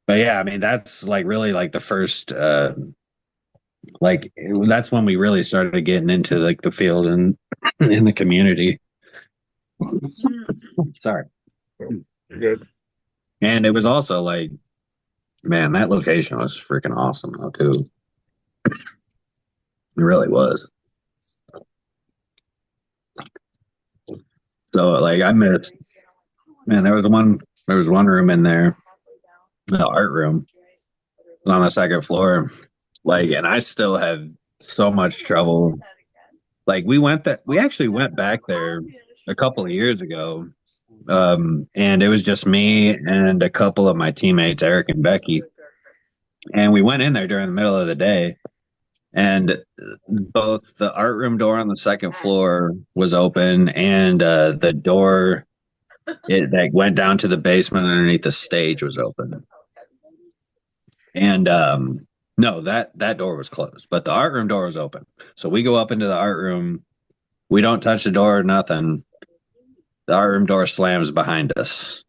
yeah, I mean that's like really like the first like that's when we really started getting into like the field and in the community. Sorry. You're good. And it was also like, man, that location was freaking awesome though too. It really was. So like I missed, man, there was one room in there, the art room. It was on the second floor. Like, and I still have so much trouble. Like we actually went back there a couple of years ago. And it was just me and a couple of my teammates, Eric and Becky. And we went in there during the middle of the day, and both the art room door on the second floor was open, and the door that went down to the basement underneath the stage was open. And no, that door was closed, but the art room door was open. So we go up into the art room. We don't touch the door or nothing. The art room door slams behind us.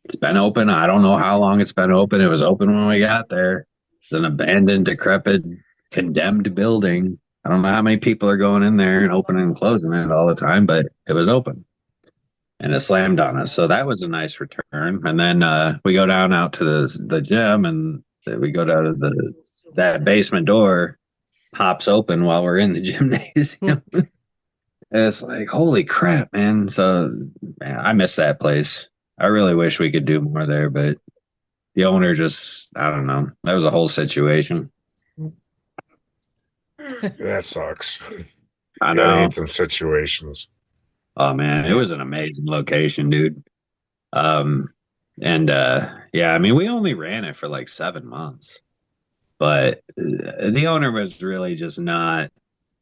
It's been open. I don't know how long it's been open. It was open when we got there. It's an abandoned, decrepit, condemned building. I don't know how many people are going in there and opening and closing it all the time, but it was open. And it slammed on us. So that was a nice return. And then we go down out to the gym, and we go down to that basement door pops open while we're in the gymnasium. And it's like, holy crap, man. So man, I miss that place. I really wish we could do more there, but the owner just, I don't know. That was a whole situation. That sucks. I I know. hate them situations. Oh man, it was an amazing location, dude. And yeah, I mean, we only ran it for like 7 months, but the owner was really just not,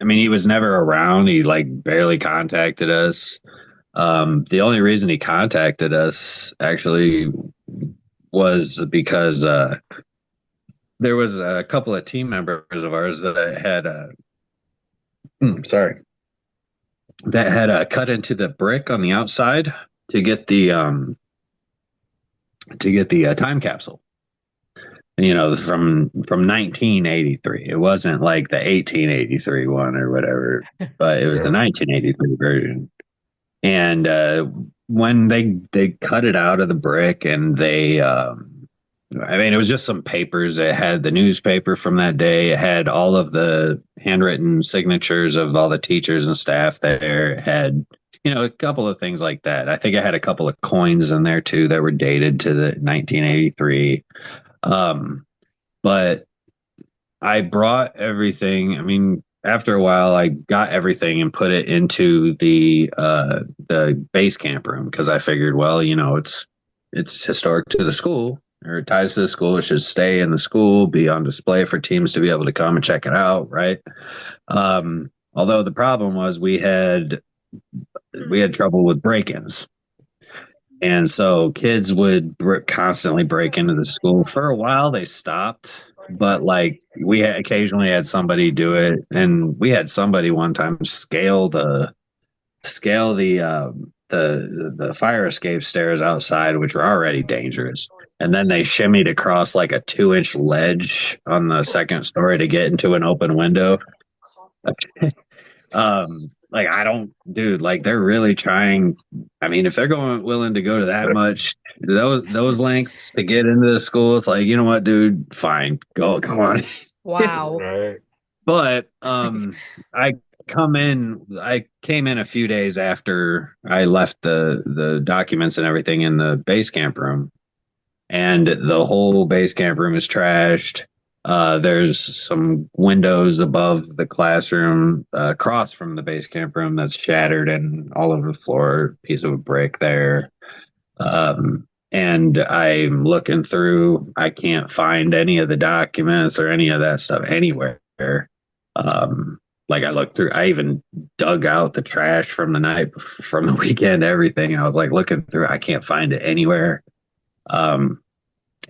I mean, he was never around. He like barely contacted us. The only reason he contacted us actually was because there was a couple of team members of ours that had sorry, that had cut into the brick on the outside to get the time capsule. From 1983. It wasn't like the 1883 one or whatever, but it was the 1983 version. And when they cut it out of the brick, and they I mean, it was just some papers. It had the newspaper from that day. It had all of the handwritten signatures of all the teachers and staff there. It had, a couple of things like that. I think it had a couple of coins in there too that were dated to the 1983. But I brought everything. I mean, after a while, I got everything and put it into the base camp room, because I figured, well, it's historic to the school, or it ties to the school. It should stay in the school, be on display for teams to be able to come and check it out, right? Although the problem was we had trouble with break-ins. And so kids would constantly break into the school. For a while, they stopped, but like occasionally had somebody do it, and we had somebody one time scale the fire escape stairs outside, which were already dangerous, and then they shimmied across like a 2-inch ledge on the second story to get into an open window. like I don't, dude, like they're really trying. I mean, if they're willing to go to that much, those lengths to get into the school, it's like, you know what, dude, fine, go, come on. Wow. Right. But I came in a few days after I left the documents and everything in the base camp room, and the whole base camp room is trashed. There's some windows above the classroom, across from the base camp room, that's shattered and all over the floor, piece of a brick there. And I'm looking through, I can't find any of the documents or any of that stuff anywhere. Like I looked through, I even dug out the trash from the night, from the weekend, everything. I was like looking through, I can't find it anywhere. Um,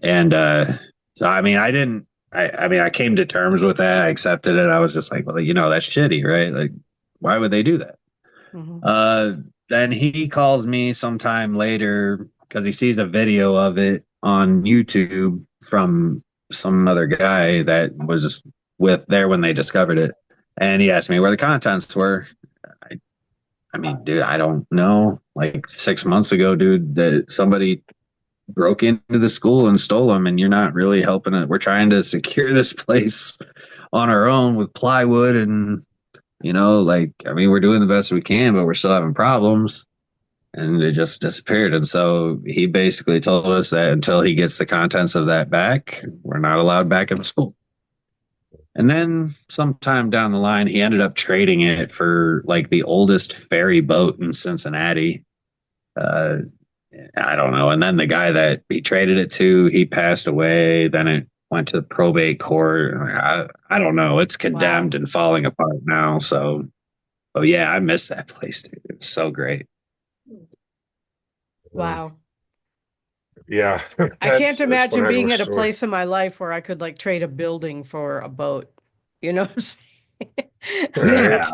and so I mean, I mean, I came to terms with that. I accepted it. I was just like, well, that's shitty, right? Like, why would they do that? Mhm. Then he calls me sometime later because he sees a video of it on YouTube from some other guy that was with there when they discovered it. And he asked me where the contents were. I, I mean, dude, I don't know. Like 6 months ago, dude, that somebody broke into the school and stole them, and you're not really helping it. We're trying to secure this place on our own with plywood, and like, I mean, we're doing the best we can, but we're still having problems. And it just disappeared. And so he basically told us that until he gets the contents of that back, we're not allowed back in the school. And then sometime down the line, he ended up trading it for like the oldest ferry boat in Cincinnati. Uh, I don't know. And then the guy that he traded it to, he passed away. Then it went to the probate court. I don't know. It's condemned and falling apart now. So, oh yeah, I miss that place, dude. It was so great. Wow. Yeah. I can't That's one imagine heck of being a at a story. place in my life where I could like trade a building for a boat. You know what I'm saying? Right. Like,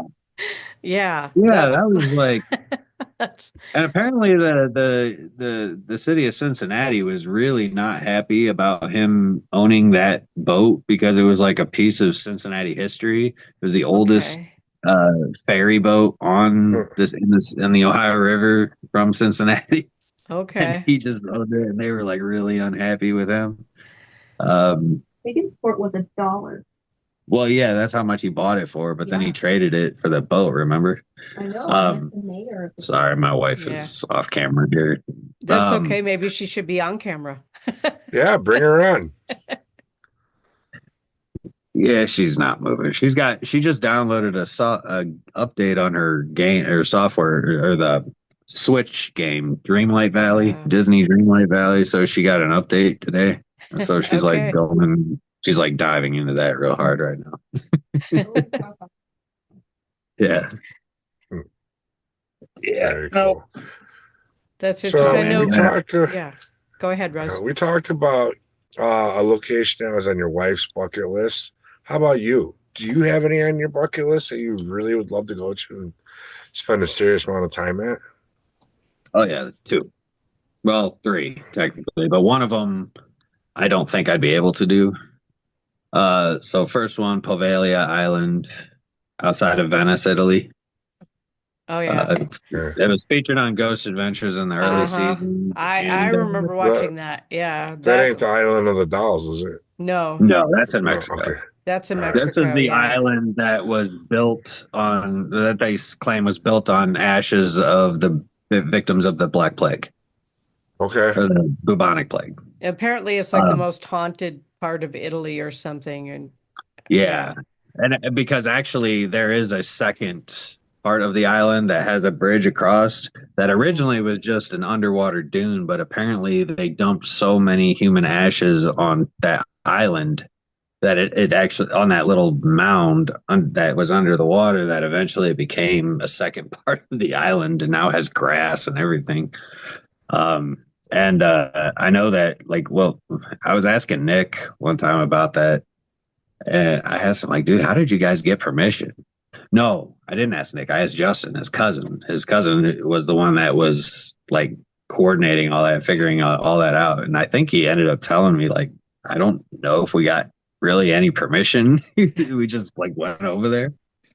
yeah, Yeah, that's that was like, that's and apparently the city of Cincinnati was really not happy about him owning that boat because it was like a piece of Cincinnati history. It was the oldest okay. uh, ferry boat on this in the Ohio River from Cincinnati, and Okay. he just owned it, and they were like really unhappy with him. Um, Biggest sport was $1. well, yeah, that's how much he bought it for, but then he Yeah. traded it for the boat. Remember? I know. I Um, met the mayor of the Sorry, my wife Yeah. is off camera here. That's okay. Maybe she should be on camera. Yeah, bring her on. Yeah, she's not moving. She just downloaded a update on her game or software or the Switch game, Dreamlight Valley, Disney Dreamlight Valley. So she got an update today. And so she's like Okay. she's like diving into that real hard right now. Yeah. Yeah. Very cool. That's So interesting. I know. we talked. Yeah. Go ahead, Russ. We talked about a location that was on your wife's bucket list. How about you? Do you have any on your bucket list that you really would love to go to and spend a serious amount of time at? Oh yeah, two. Well, three technically, but one of them I don't think I'd be able to do. So first one, Poveglia Island, outside of Venice, Italy. Oh yeah. It was featured on Ghost Adventures in the early season. I remember watching that. Yeah. That ain't the Island of the Dolls, is it? No. No, that's in Mexico. Okay. That's in This Mexico. is the Yeah. island that was built on, that they claim was built on ashes of the victims of the Black Plague. Okay. Or the bubonic plague. Apparently, it's like the most haunted part of Italy or something. And yeah. And because actually there is a second part of the island that has a bridge across that originally was just an underwater dune, but apparently they dumped so many human ashes on that island that it actually, on that little mound that was under the water, that eventually it became a second part of the island and now has grass and everything. And I know that, like, well, I was asking Nick one time about that, and I asked him, like, dude, how did you guys get permission? No, I didn't ask Nick. I asked Justin, his cousin. His cousin was the one that was like coordinating all that, figuring out all that out. And I think he ended up telling me, like, I don't know if we got really any permission. We just like went over there.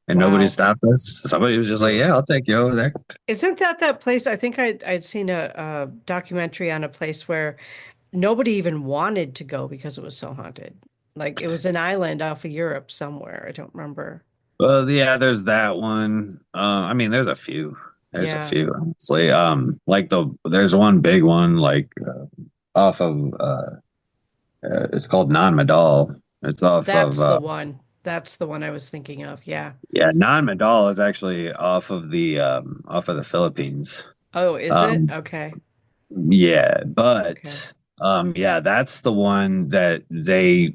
and nobody Wow. stopped us. Somebody was just like, "Yeah, I'll take you over there." Isn't that place? I think I'd seen a documentary on a place where nobody even wanted to go because it was so haunted. Like it was an island off of Europe somewhere. I don't remember. Well, yeah, there's that one. I mean, there's a few. There's a Yeah, few, honestly. Like there's one big one, like off of it's called Non-Madal. It's off of that's the one. That's the one I was thinking of. Yeah. yeah, Non-Madal is actually off of the Philippines. Oh, is it? Um, Okay. yeah, Okay. but yeah, that's the one that they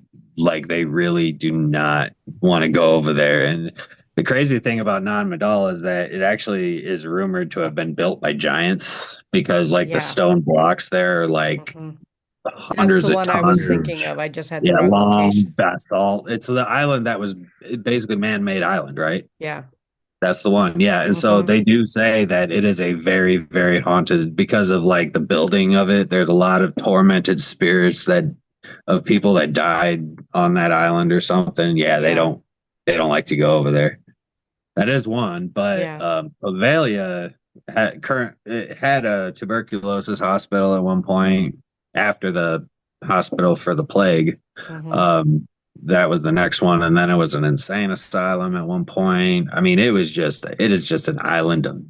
really do not want to go over there. And the crazy thing about Non-Madal is that it actually is rumored to have been built by giants because like the Yeah. stone blocks there are like hmm That's hundreds the of one I was tons. thinking Huge. of. I just had the Yeah, wrong long location. basalt. It's the island that was basically man-made island, right? Yeah. That's the one. Yeah. And so hmm they do say that it is a very, very haunted because of like the building of it. There's a lot of tormented spirits that of people that died on that island or something. Yeah, Yeah. they don't like to go over there. That is one, but Yeah. Avalia it had a tuberculosis hospital at one point after the hospital for the plague. hmm Um, that was the next one, and then it was an insane asylum at one point. I mean, it is just an island of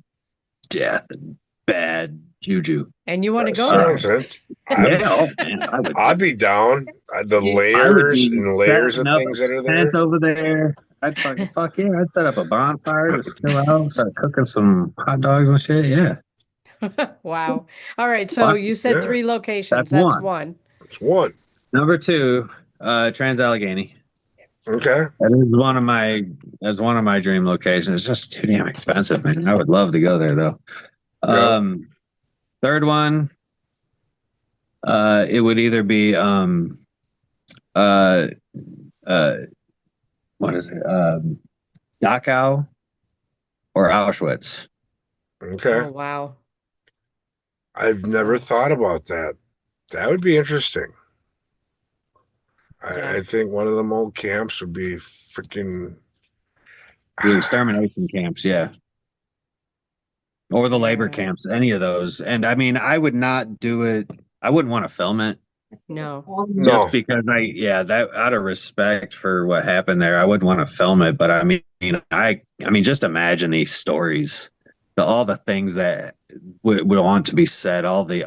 death and bad juju. And you want to That go Uh, sounds there? it. yeah, oh man, I'd be down. The I would layers be and layers setting of up things that are a tent there. over there. I'd fuck yeah, I'd set up a bonfire, just chill out, start cooking some hot dogs and shit. Yeah, Wow. All right. So fuck, you said Yeah, three locations. that's That's one. one. it's one. Number two, Trans Allegheny. Okay. That's one of my dream locations. It's just too damn expensive, man. I would love to go there though. Yep. Third one, it would either be uh uh what is it? Dachau or Auschwitz. Okay. Oh, wow. I've never Wow. thought about that. That would be interesting. I Yeah. think one of them old camps would be freaking. The extermination camps, yeah. Or the labor Yeah. camps, any of those. And I mean, I would not do it. I wouldn't want to film it No. just No. because that out of respect for what happened there, I wouldn't want to film it. But I mean, I mean, just imagine these stories, all the things that would want to be said, all the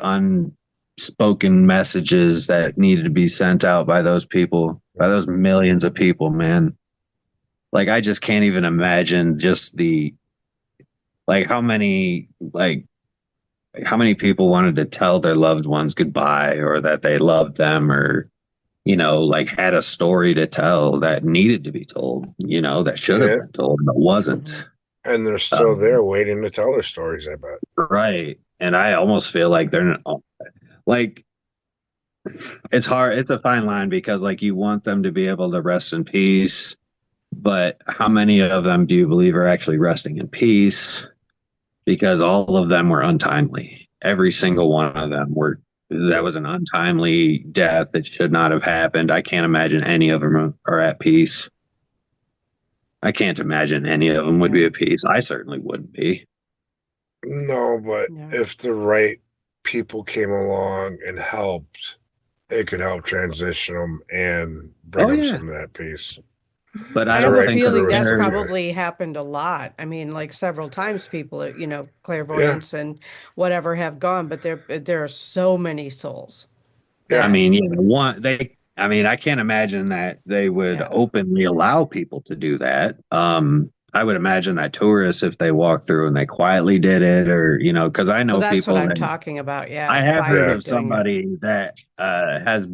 unspoken messages that needed to be sent out by those people, by those millions of people, man. Like, I just can't even imagine just like how many people wanted to tell their loved ones goodbye or that they loved them or like had a story to tell that needed to be told, that should have Yeah. been told but hmm wasn't. And they're still um, there waiting to tell their stories, I bet. right, and I almost feel like they're not, like, it's hard, it's a fine line because like you want them to be able to rest in peace, but how many of them do you believe are actually resting in peace? Because all of them were untimely. Every single one of them were. That was an untimely death that should not have happened. I can't imagine any of them are at peace. I can't imagine any of them would Yeah. be at peace. I certainly wouldn't be. No, but Yeah. if the right people came along and helped, it could help transition them and bring Oh them yeah, some of that peace. but I I The have don't a right think that feeling crew is that's they're. into it. probably happened a lot. I mean, like several times people, Yeah, clairvoyance and whatever have gone, but there are so many souls I yeah, that, mean, yeah, one they. I mean, I can't imagine that they would yeah. openly allow people to do that. I would imagine that tourists, if they walk through and they quietly did it, or because I Well, know that's what people I'm that talking about. Yeah, I have heard yeah. quietly of doing it. somebody that has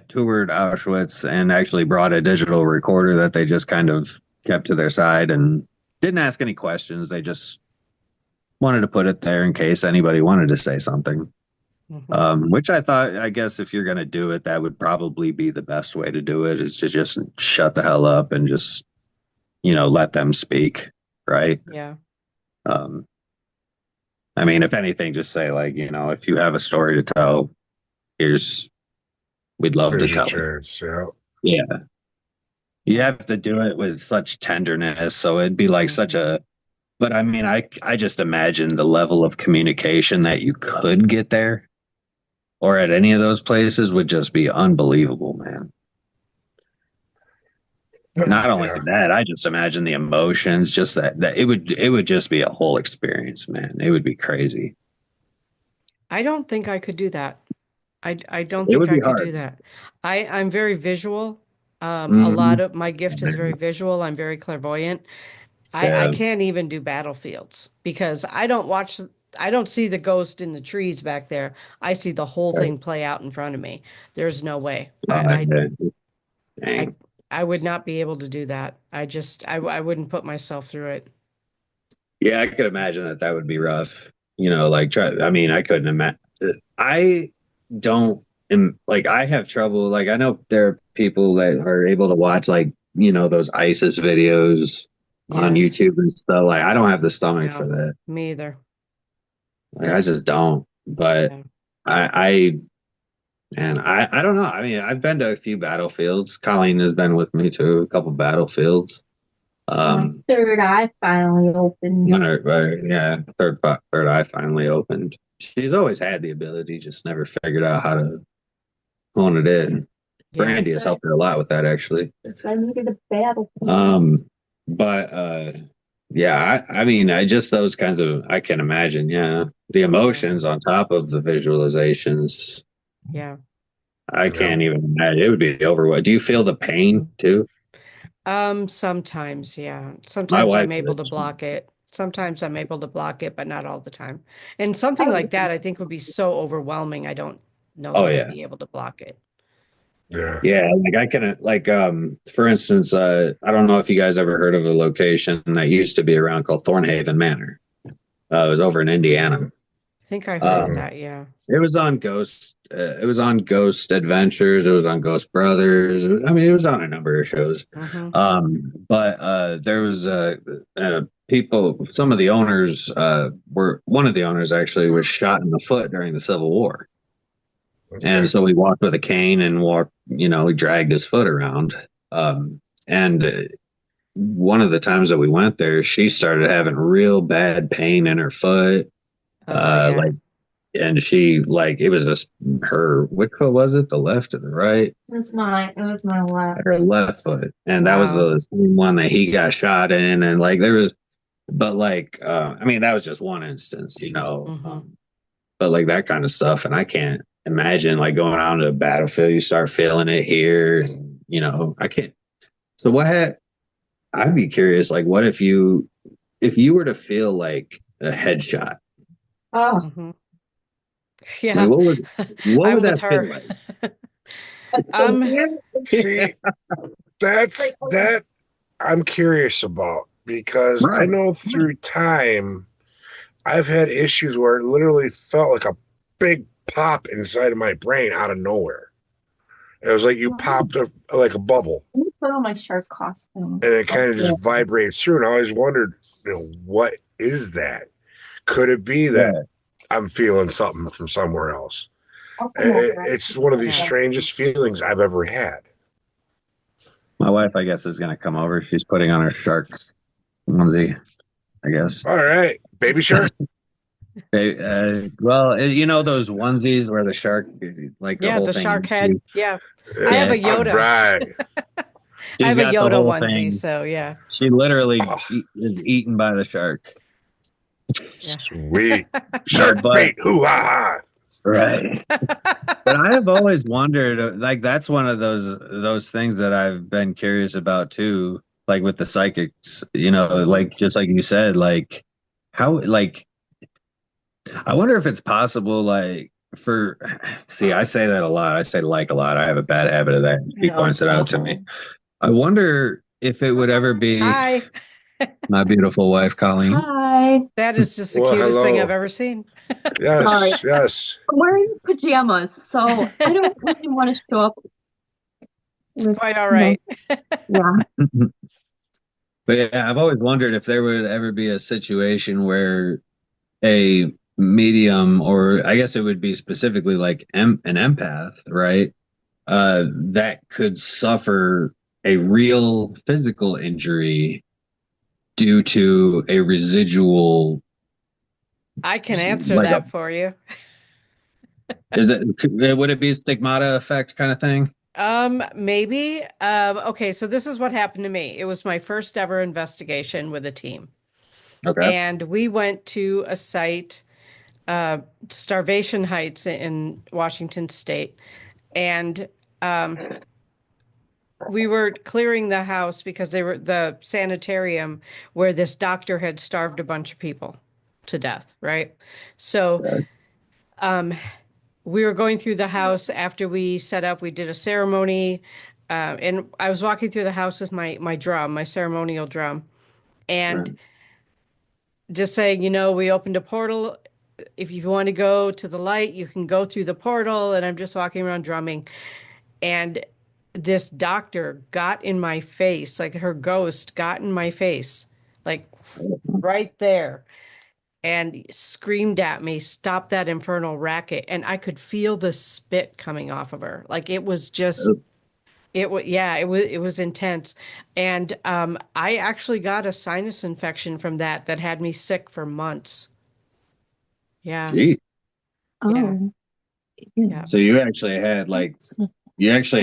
toured Auschwitz and actually brought a digital recorder that they just kind of kept to their side and didn't ask any questions. They just wanted to put it there in case anybody wanted to say something. hmm Which I thought, I guess, if you're going to do it, that would probably be the best way to do it is to just shut the hell up and just, let them speak. Right. Yeah. Um, I mean, if anything, just say, like, if you have a story to tell, here's, we'd love to Here's your tell it. chance. Yeah. Yeah. You have to do it with such tenderness, so it'd be like such Mhm. a. But I mean, I just imagine the level of communication that you could get there or at any of those places would just be unbelievable, man. Not only Yeah. that, I just imagine the emotions, just that it would just be a whole experience, man. It would be crazy. I don't think I could do that. I don't It think would I be could do hard. that. I'm very visual. A lot Mhm. of my gift is very visual. I'm very clairvoyant. I Yeah. can't even do battlefields because I don't see the ghost in the trees back there. I see the whole Right. thing play out in front of me. There's no way. Yeah. I Dang. I would not be able to do that. I wouldn't put myself through it. Yeah, I could imagine that that would be rough. Like try. I mean, I couldn't imagine. I don't like. I have trouble. Like, I know there are people that are able to watch like those ISIS videos on Yeah. YouTube and stuff. Like, I don't have the stomach for No, that. me either. Like, I just don't. But Yeah. I and I don't know. I mean, I've been to a few battlefields. Colleen has been with me to a couple battlefields. My Um, third eye finally opened. yeah, third eye finally opened. She's always had the ability, just never figured out how to hone it in. Yeah. Brandy has helped her a lot with that, actually. I needed a battle. Um, but yeah, I mean, I just those kinds of I can imagine, yeah, the Yeah. emotions on top of the visualizations. Yeah. I Yeah. can't even imagine. It would be overwhelming. Do you feel the pain too? Sometimes, yeah. My Sometimes wife I'm able to does. block it. Sometimes I'm able to block it, but not all the time. And something Oh, like that I think would be so overwhelming. I don't know Oh that I'd yeah. be able to block it. Yeah. Yeah, like I can like for instance, I don't know if you guys ever heard of a location that used to be around called Thornhaven Manor. It was over in Indiana. I think I heard of Um, that, yeah. it was on Ghost. It was on Ghost Adventures. It was on Ghost Brothers. I mean, it was on a number of shows. Mm-hmm. But there was people. Some of the owners were one of the owners actually was shot in the foot during the Civil War. And Okay. so we walked with a cane and we dragged his foot around. And one of the times that we went there, she started having real bad pain in her foot. Oh, yeah. Like, and she, like, it was just which foot was it? The left or the right? It was my left. Her left foot. And that was Wow. the same one that he got shot in. And like, there was, but like, I mean, that was just one instance. Mm-hmm. But like that kind of stuff. And I can't imagine like going out to a battlefield, you start feeling it here. I can't. So I'd be curious, like, what if you were to feel like a headshot, Oh, Mm-hmm. like Yeah. what would I'm with that feel her. like? Um, See, that's that I'm curious about because I Right. know through time I've had issues where it literally felt like a big pop inside of my brain out of nowhere. It was like you popped like a bubble, let me put on my shark costume. and it kind of Okay. just vibrates through. And I always wondered, what is that? Could it be that Yeah. I'm feeling something from somewhere else? I'll come over. It's one of the Yeah. strangest feelings I've ever had. My wife, I guess, is gonna come over. She's putting on her shark onesie, I guess. All right, baby shark. Well, those onesies where the shark, like the yeah, whole the thing. shark head. Yeah. I have Yeah. a All Yoda. right. I She's have a got the Yoda whole onesie, thing. so yeah. She literally Oh, is eaten by the shark. Yeah. sweet shark But bait. Hoo ha ha. right. But I have always wondered, like that's one of those things that I've been curious about too, like with the psychics, like just like you said, like how, like I wonder if it's possible, like see, I say that a lot. I say like a lot. I have a bad habit of that. She points it out to me. I wonder if it would ever be Hi. my beautiful wife, Colleen. Hi. That is just the Well, cutest thing I've hello. ever seen. Sorry. Yes, yes. I'm wearing pajamas, so I don't really want to show up It's with, quite all right. yeah. But yeah, I've always wondered if there would ever be a situation where a medium, or I guess it would be specifically like an empath, right? That could suffer a real physical injury due to a residual, I can answer like a, that for you. would it be a stigmata effect kind of thing? Maybe. Okay, so this is what happened to me. It was my first ever investigation with a team. Okay. And we went to a site, uh, Starvation Heights in Washington State. And um, we were clearing the house because they were the sanitarium where this doctor had starved a bunch of people to death, right? So Right. um, we were going through the house after we set up, we did a ceremony. And I was walking through the house with my drum, my ceremonial drum, and Right. just saying, we opened a portal. If you want to go to the light, you can go through the portal. And I'm just walking around drumming. And this doctor got in my face, like her ghost got in my face, like right there, and screamed at me, "Stop that infernal racket." And I could feel the spit coming off of her. Like it was just, it was, yeah, it was intense. And I actually got a sinus infection from that had me sick for months. Yeah, Gee. yeah, Oh, yeah. So you actually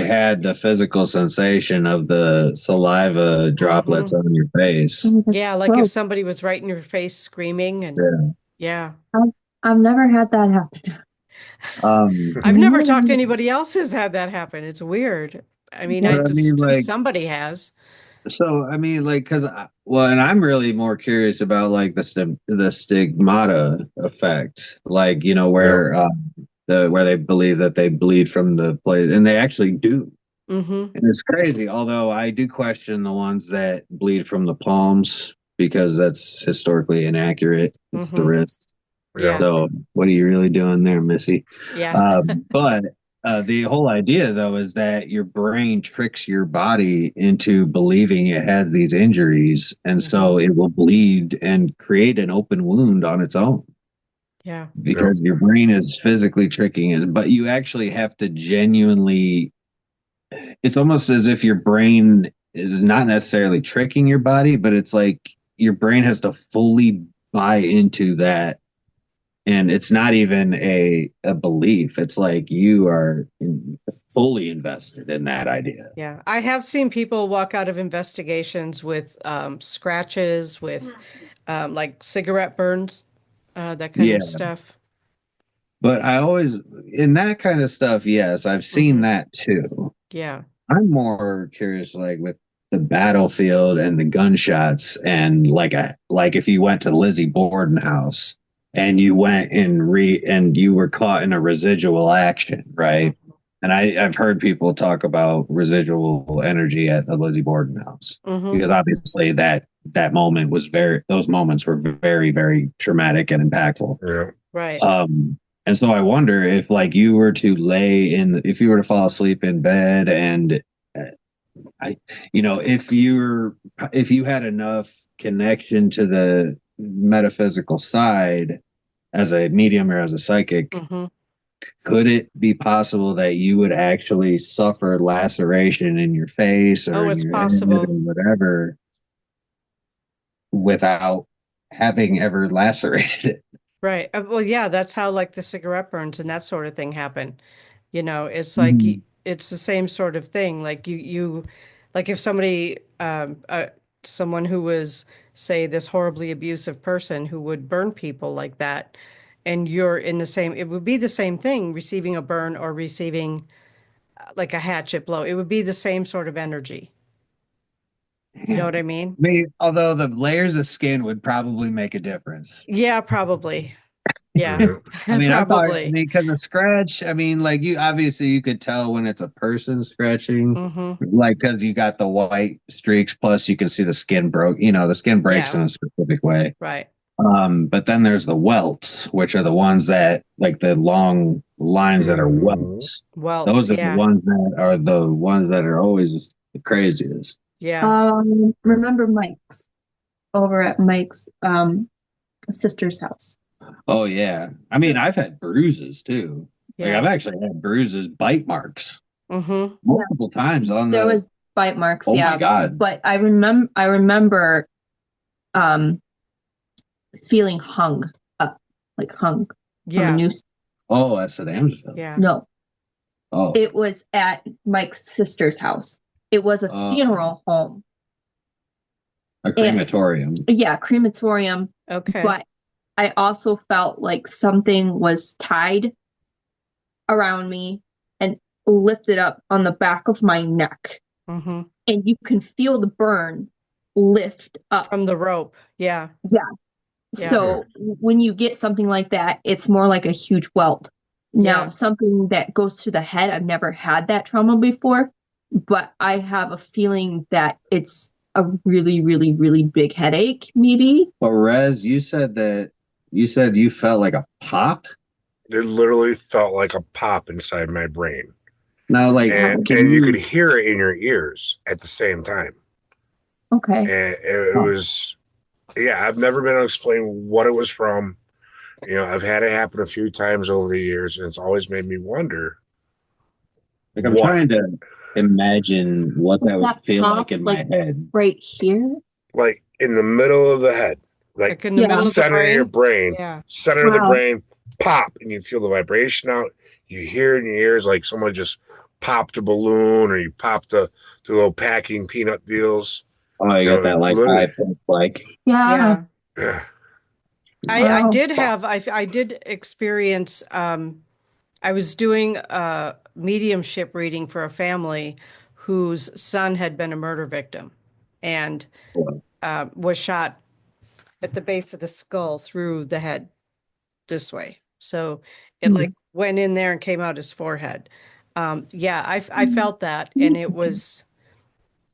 had the physical sensation of the saliva droplets Hmm. on your face. oh, that's Yeah, like if gross. somebody was right in your face screaming and Yeah. yeah. I've, I've never had that happen. I've never Never talked to had anybody else who's had that happen. It's weird. I mean, I But I just mean, assume like, somebody has. so I mean, like, well, and I'm really more curious about like the stigmata effect, like Yeah. where they believe that they bleed from the place, and they actually do. Hmm. And it's crazy, although I do question the ones that bleed from the palms because that's historically inaccurate. It's the Hmm. wrist. Yeah. Yeah. So what are you really doing there, Missy? Yeah. But the whole idea, though, is that your brain tricks your body into believing it has these injuries, and Hmm. so it will bleed and create an open wound on its own Yeah. Yep. because your brain is physically tricking it. But you actually have to genuinely, it's almost as if your brain is not necessarily tricking your body, but it's like your brain has to fully buy into that. And it's not even a belief. It's like you are fully invested in that idea. Yeah. I have seen people walk out of investigations with scratches, with like cigarette burns, that kind Yeah. of stuff. But I always, in that kind of stuff, yes, I've seen Hmm. that too. Yeah. I'm more curious, like with the battlefield and the gunshots, and like if you went to Lizzie Borden house and you went and you were caught in a residual action, right? And I've heard people talk about residual energy at the Lizzie Borden house Hmm. because obviously that moment was those moments were very, very traumatic and impactful. Yeah. Right. And so I wonder if like you were to if you were to fall asleep in bed and uh, I, if you had enough connection to the metaphysical side as a medium or as a psychic, Hmm. could it be possible that you would actually suffer laceration in your face or Oh, in it's your head or possible. whatever without having ever lacerated it? Right. Well, yeah, that's how like the cigarette burns and that sort of thing happen. It's like Mhm. it's the same sort of thing. Like like if somebody, someone who was, say, this horribly abusive person who would burn people like that, and you're in the same, it would be the same thing, receiving a burn or receiving like a hatchet blow. It would be the same sort of energy. You know what I mean? I mean, although the layers of skin would probably make a difference. Yeah, probably. Yeah, Mhm. I mean, I'm talking, I probably. mean, because the scratch, I mean, like you obviously you could tell when it's a person scratching, Hmm. like because you got the white streaks, plus you can see the skin broke, the skin breaks Yeah, in a specific way. right. But then there's the welts, which are the ones that like the long lines that are Mhm. welts. Welts, Those are yeah. the ones that are always the craziest. Yeah. Remember Mike's over at Mike's sister's house. Oh yeah. I So mean, I've had bruises too. Like I've Yeah. actually had bruises, bite marks Hmm. yeah, multiple times on there the was bite marks. Oh Yeah. my God. But I remember feeling hung up, like hung from a Yeah. noose. Oh, that's the Damsville. Yeah. No, Oh. it was at Mike's sister's house. It was a funeral home. A crematorium. Yeah, crematorium. Okay. But I also felt like something was tied around me and lifted up on the back of my neck. Mm-hmm. And you can feel the burn lift up. From the rope. Yeah. Yeah. Yeah. So when you get something like that, it's more like a huge welt. Now, Yeah. something that goes to the head, I've never had that trauma before, but I have a feeling that it's a really, really, really big headache, maybe. But Rez, you said you felt like a pop? It literally felt like a pop inside my brain. Now, like, And you could hear it in your ears at the same time. Okay. And it was, yeah, I've never been able to explain what it was from. You know, I've had it happen a few times over the years, and it's always made me wonder. Like, I'm trying to imagine what that would feel like in my head. Right here? Like in the middle of the head. Like in the middle of the center of your brain. Yeah. Center of the brain, pop, and you feel the vibration out. You hear it in your ears like someone just popped a balloon, or you popped the little packing peanut deals. Oh, you got that like high pitch, like. Yeah. Yeah. I did experience, I was doing a mediumship reading for a family whose son had been a murder victim and was shot at the base of the skull through the head this way. So it like went in there and came out his forehead. I felt that, and it was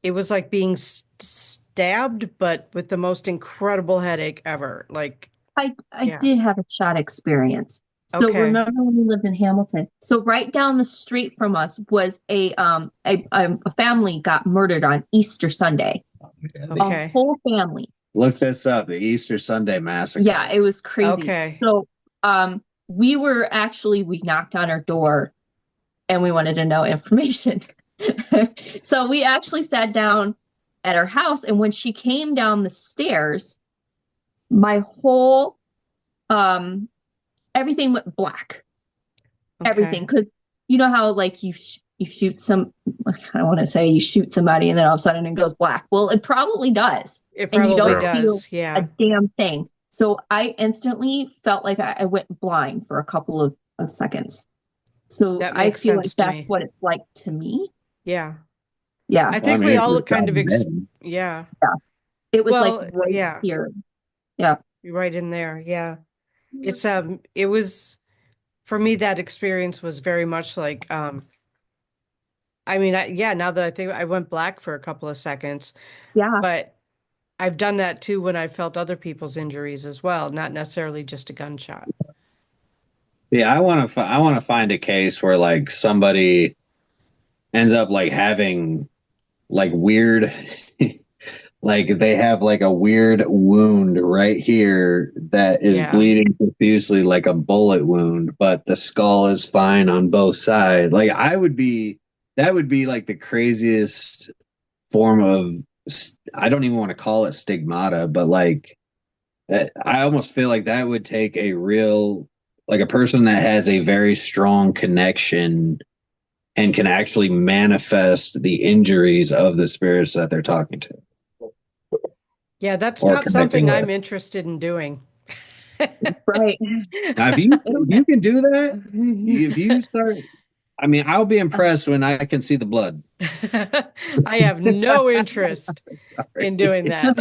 like being stabbed, but with the most incredible headache ever. Like, I did have a shot experience. So remember when we lived in Hamilton? So right down the street from us was a family got murdered on Easter Sunday. Okay. A whole family. Look this up, the Easter Sunday Massacre. Yeah, it was crazy. Okay. So we knocked on her door and we wanted to know information. So we actually sat down at her house, and when she came down the stairs, my whole everything went black. Okay. Everything, because you know how like you shoot I want to say you shoot somebody and then all of a sudden it goes black. Well, it probably does. It probably and you don't does. feel Yeah. a damn thing. So I instantly felt like I went blind for a couple of seconds. So That I makes feel like sense to that's me. what it's like to me. Yeah. Yeah. I think we all kind of yeah. It was like right here. Yeah. Right in there. Yeah. It's it was, for me, that experience was very much like I mean, now that I think, I went black for a couple of seconds. Yeah. But I've done that too when I felt other people's injuries as well, not necessarily just a gunshot. Yeah, I want to find a case where like somebody ends up like having like weird like they have like a weird wound right here that is bleeding profusely like a bullet wound, but the skull is fine on both sides. Like that would be like the craziest form of, I don't even want to call it stigmata, but like I almost feel like that would take a real, like a person that has a very strong connection and can actually manifest the injuries of the spirits that they're talking to. Yeah, that's not something I'm interested in doing. Right. Now, if you can do that, if you start, I mean, I'll be impressed when I can see the blood. I have no interest in doing that.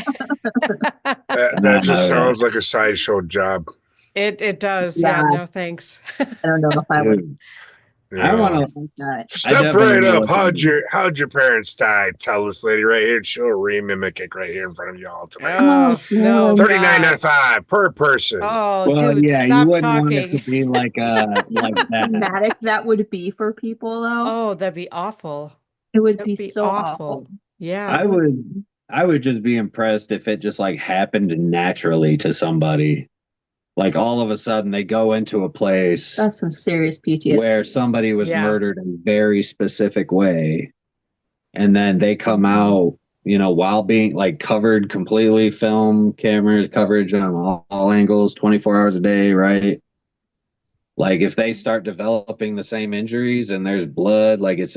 That just sounds like a sideshow job. It does. Yeah. No, thanks. I don't know if I would. I want to step right up. How'd your parents die? Tell this lady right here. She'll remimic it right here in front of y'all tonight. Oh, no. $39.95 per person. Oh, well, dude, yeah, stop you wouldn't talking. want it to be like that. Dramatic that would be for people, though. Oh, that'd be awful. It would be so awful. Yeah, I would just be impressed if it just like happened naturally to somebody. Like all of a sudden they go into a place. That's some serious PTSD. Where somebody was murdered in a very specific way. and then they come out, while being like covered completely, film camera coverage on all angles, 24 hours a day, right? Like if they start developing the same injuries and there's blood, like it's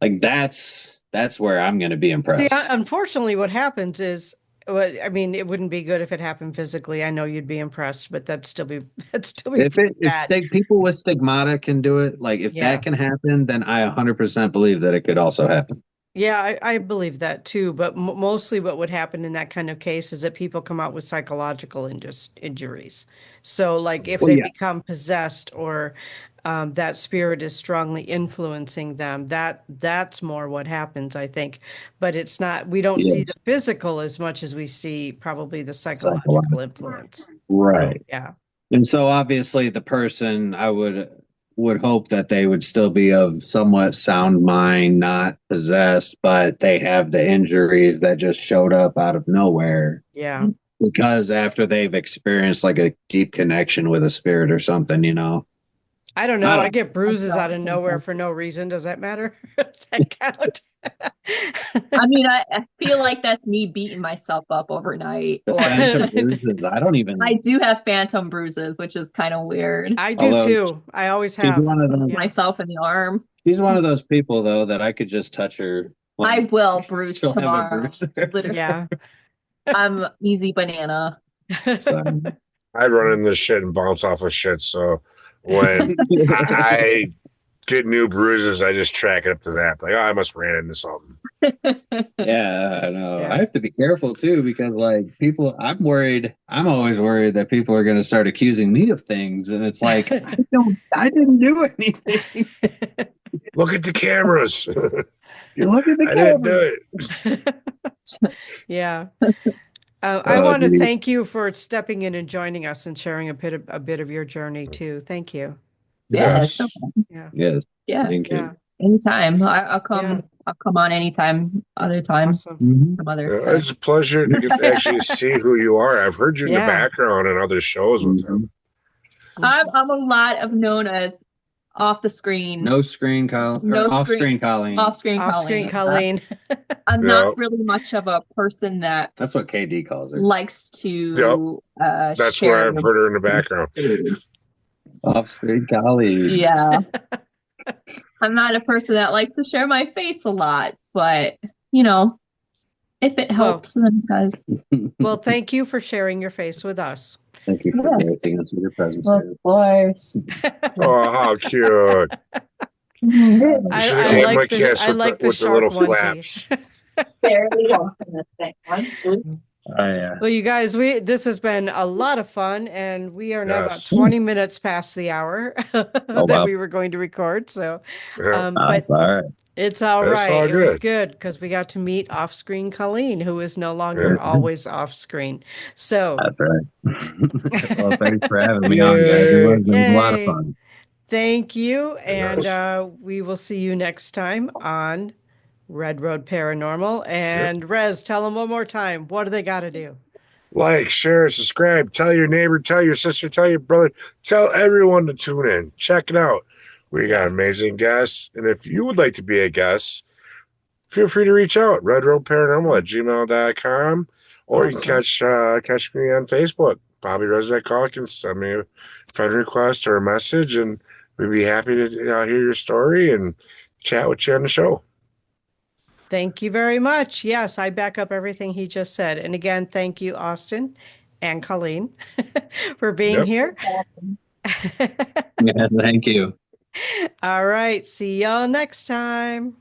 like that's where I'm going to be See, impressed. unfortunately, what happens is, well, I mean, it wouldn't be good if it happened physically. I know you'd be impressed, but that'd still be pretty bad. People with stigmata can do it, like if Yeah. that can happen, then I 100% believe that it could also happen. Yeah, I believe that too. But mostly what would happen in that kind of case is that people come out with psychological injuries. So, like if Well, they yeah, become possessed or that spirit is strongly influencing them, that's more what happens, I think. But it's not, we don't see the yes, physical as much as we see probably the psychological psychological, influence. right. Yeah. And so obviously the person I would hope that they would still be of somewhat sound mind, not possessed, but they have the injuries that just showed up out of nowhere Yeah. because after they've experienced like a deep connection with a spirit or something. I don't I know. I don't get I bruises out don't of think nowhere for that's. no reason. Does that matter? Does that count? I mean, I feel like that's me beating myself up overnight, the or phantom bruises. I don't I even do have phantom bruises, which is kind of weird. I do although too. I always she's have. one of those Yeah. Myself in the arm. she's one of those people though that I could just touch her I like will bruise she'll have a tomorrow. bruise there. Literally, Yeah. I'm easy banana. So I run in this shit and bounce off of shit. So when I get new bruises, I just track it up to that. Like, oh, I must ran into something. yeah, I know. I Yeah. have to be careful too because like people I'm always worried that people are gonna start accusing me of things and it's like I didn't do anything. Look at the cameras. You look at the I didn't do camera. it. Yeah. I Oh want to geez. thank you for stepping in and joining us and sharing a bit of your journey too. Thank you. Yeah, it's Yes. okay. Yeah. Yes. Yeah, Thank you. Yeah. anytime. I'll Yeah. come. I'll come on anytime. Other time. Awesome. Mhm. Some other time. It's a pleasure to get to actually see who you are. I've heard you in the Yeah. background in other shows with Mhm. them. I'm a lot of known as off the screen, No screen call or no off screen, screen calling. off screen Off screen, calling. Colleen. I'm not Yep. really much of a person that That's what KD calls her. likes Yep. to That's where share I've heard her in the background. things. Off screen calling. Yeah, I'm not a person that likes to share my face a lot, but if it Well, helps, then it does. well, thank you for sharing your face with us. Thank you for Yeah. gracing us with your presence Of here. course. Oh, how cute. You should have I came like my the kiss I with the like the with the shark little onesie. flaps. Very welcome. Oh yeah. Well, you guys, this has been a lot of fun, and we are now about Yes. 20 minutes past the hour Oh that wow. we were going to record. So, Yeah. but That's all right. it's all That's right. all It was good. good because we got to meet off-screen Colleen, who is no longer Yeah. always off-screen. So, That's right. Well, thanks for having me on, guys. Yay. It was a lot of yay. fun. Thank you. And Yes. we will see you next time on Red Road Paranormal. Yep. And Rez, tell them one more time. What do they got to do? Like, share, subscribe, tell your neighbor, tell your sister, tell your brother, tell everyone to tune in. Check it out. We got Yeah. amazing guests. And if you would like to be a guest, feel free to reach out. redroadparanormal@gmail.com. Or you can Awesome. catch me on Facebook. Bobby Resnick Calkins. Send me a friend request or a message, and we'd be happy to hear your story and chat with you on the show. Thank you very much. Yes, I back up everything he just said. And again, thank you, Austin and Colleen, for being Yep. here. Yeah, thank you. All right. See y'all next time.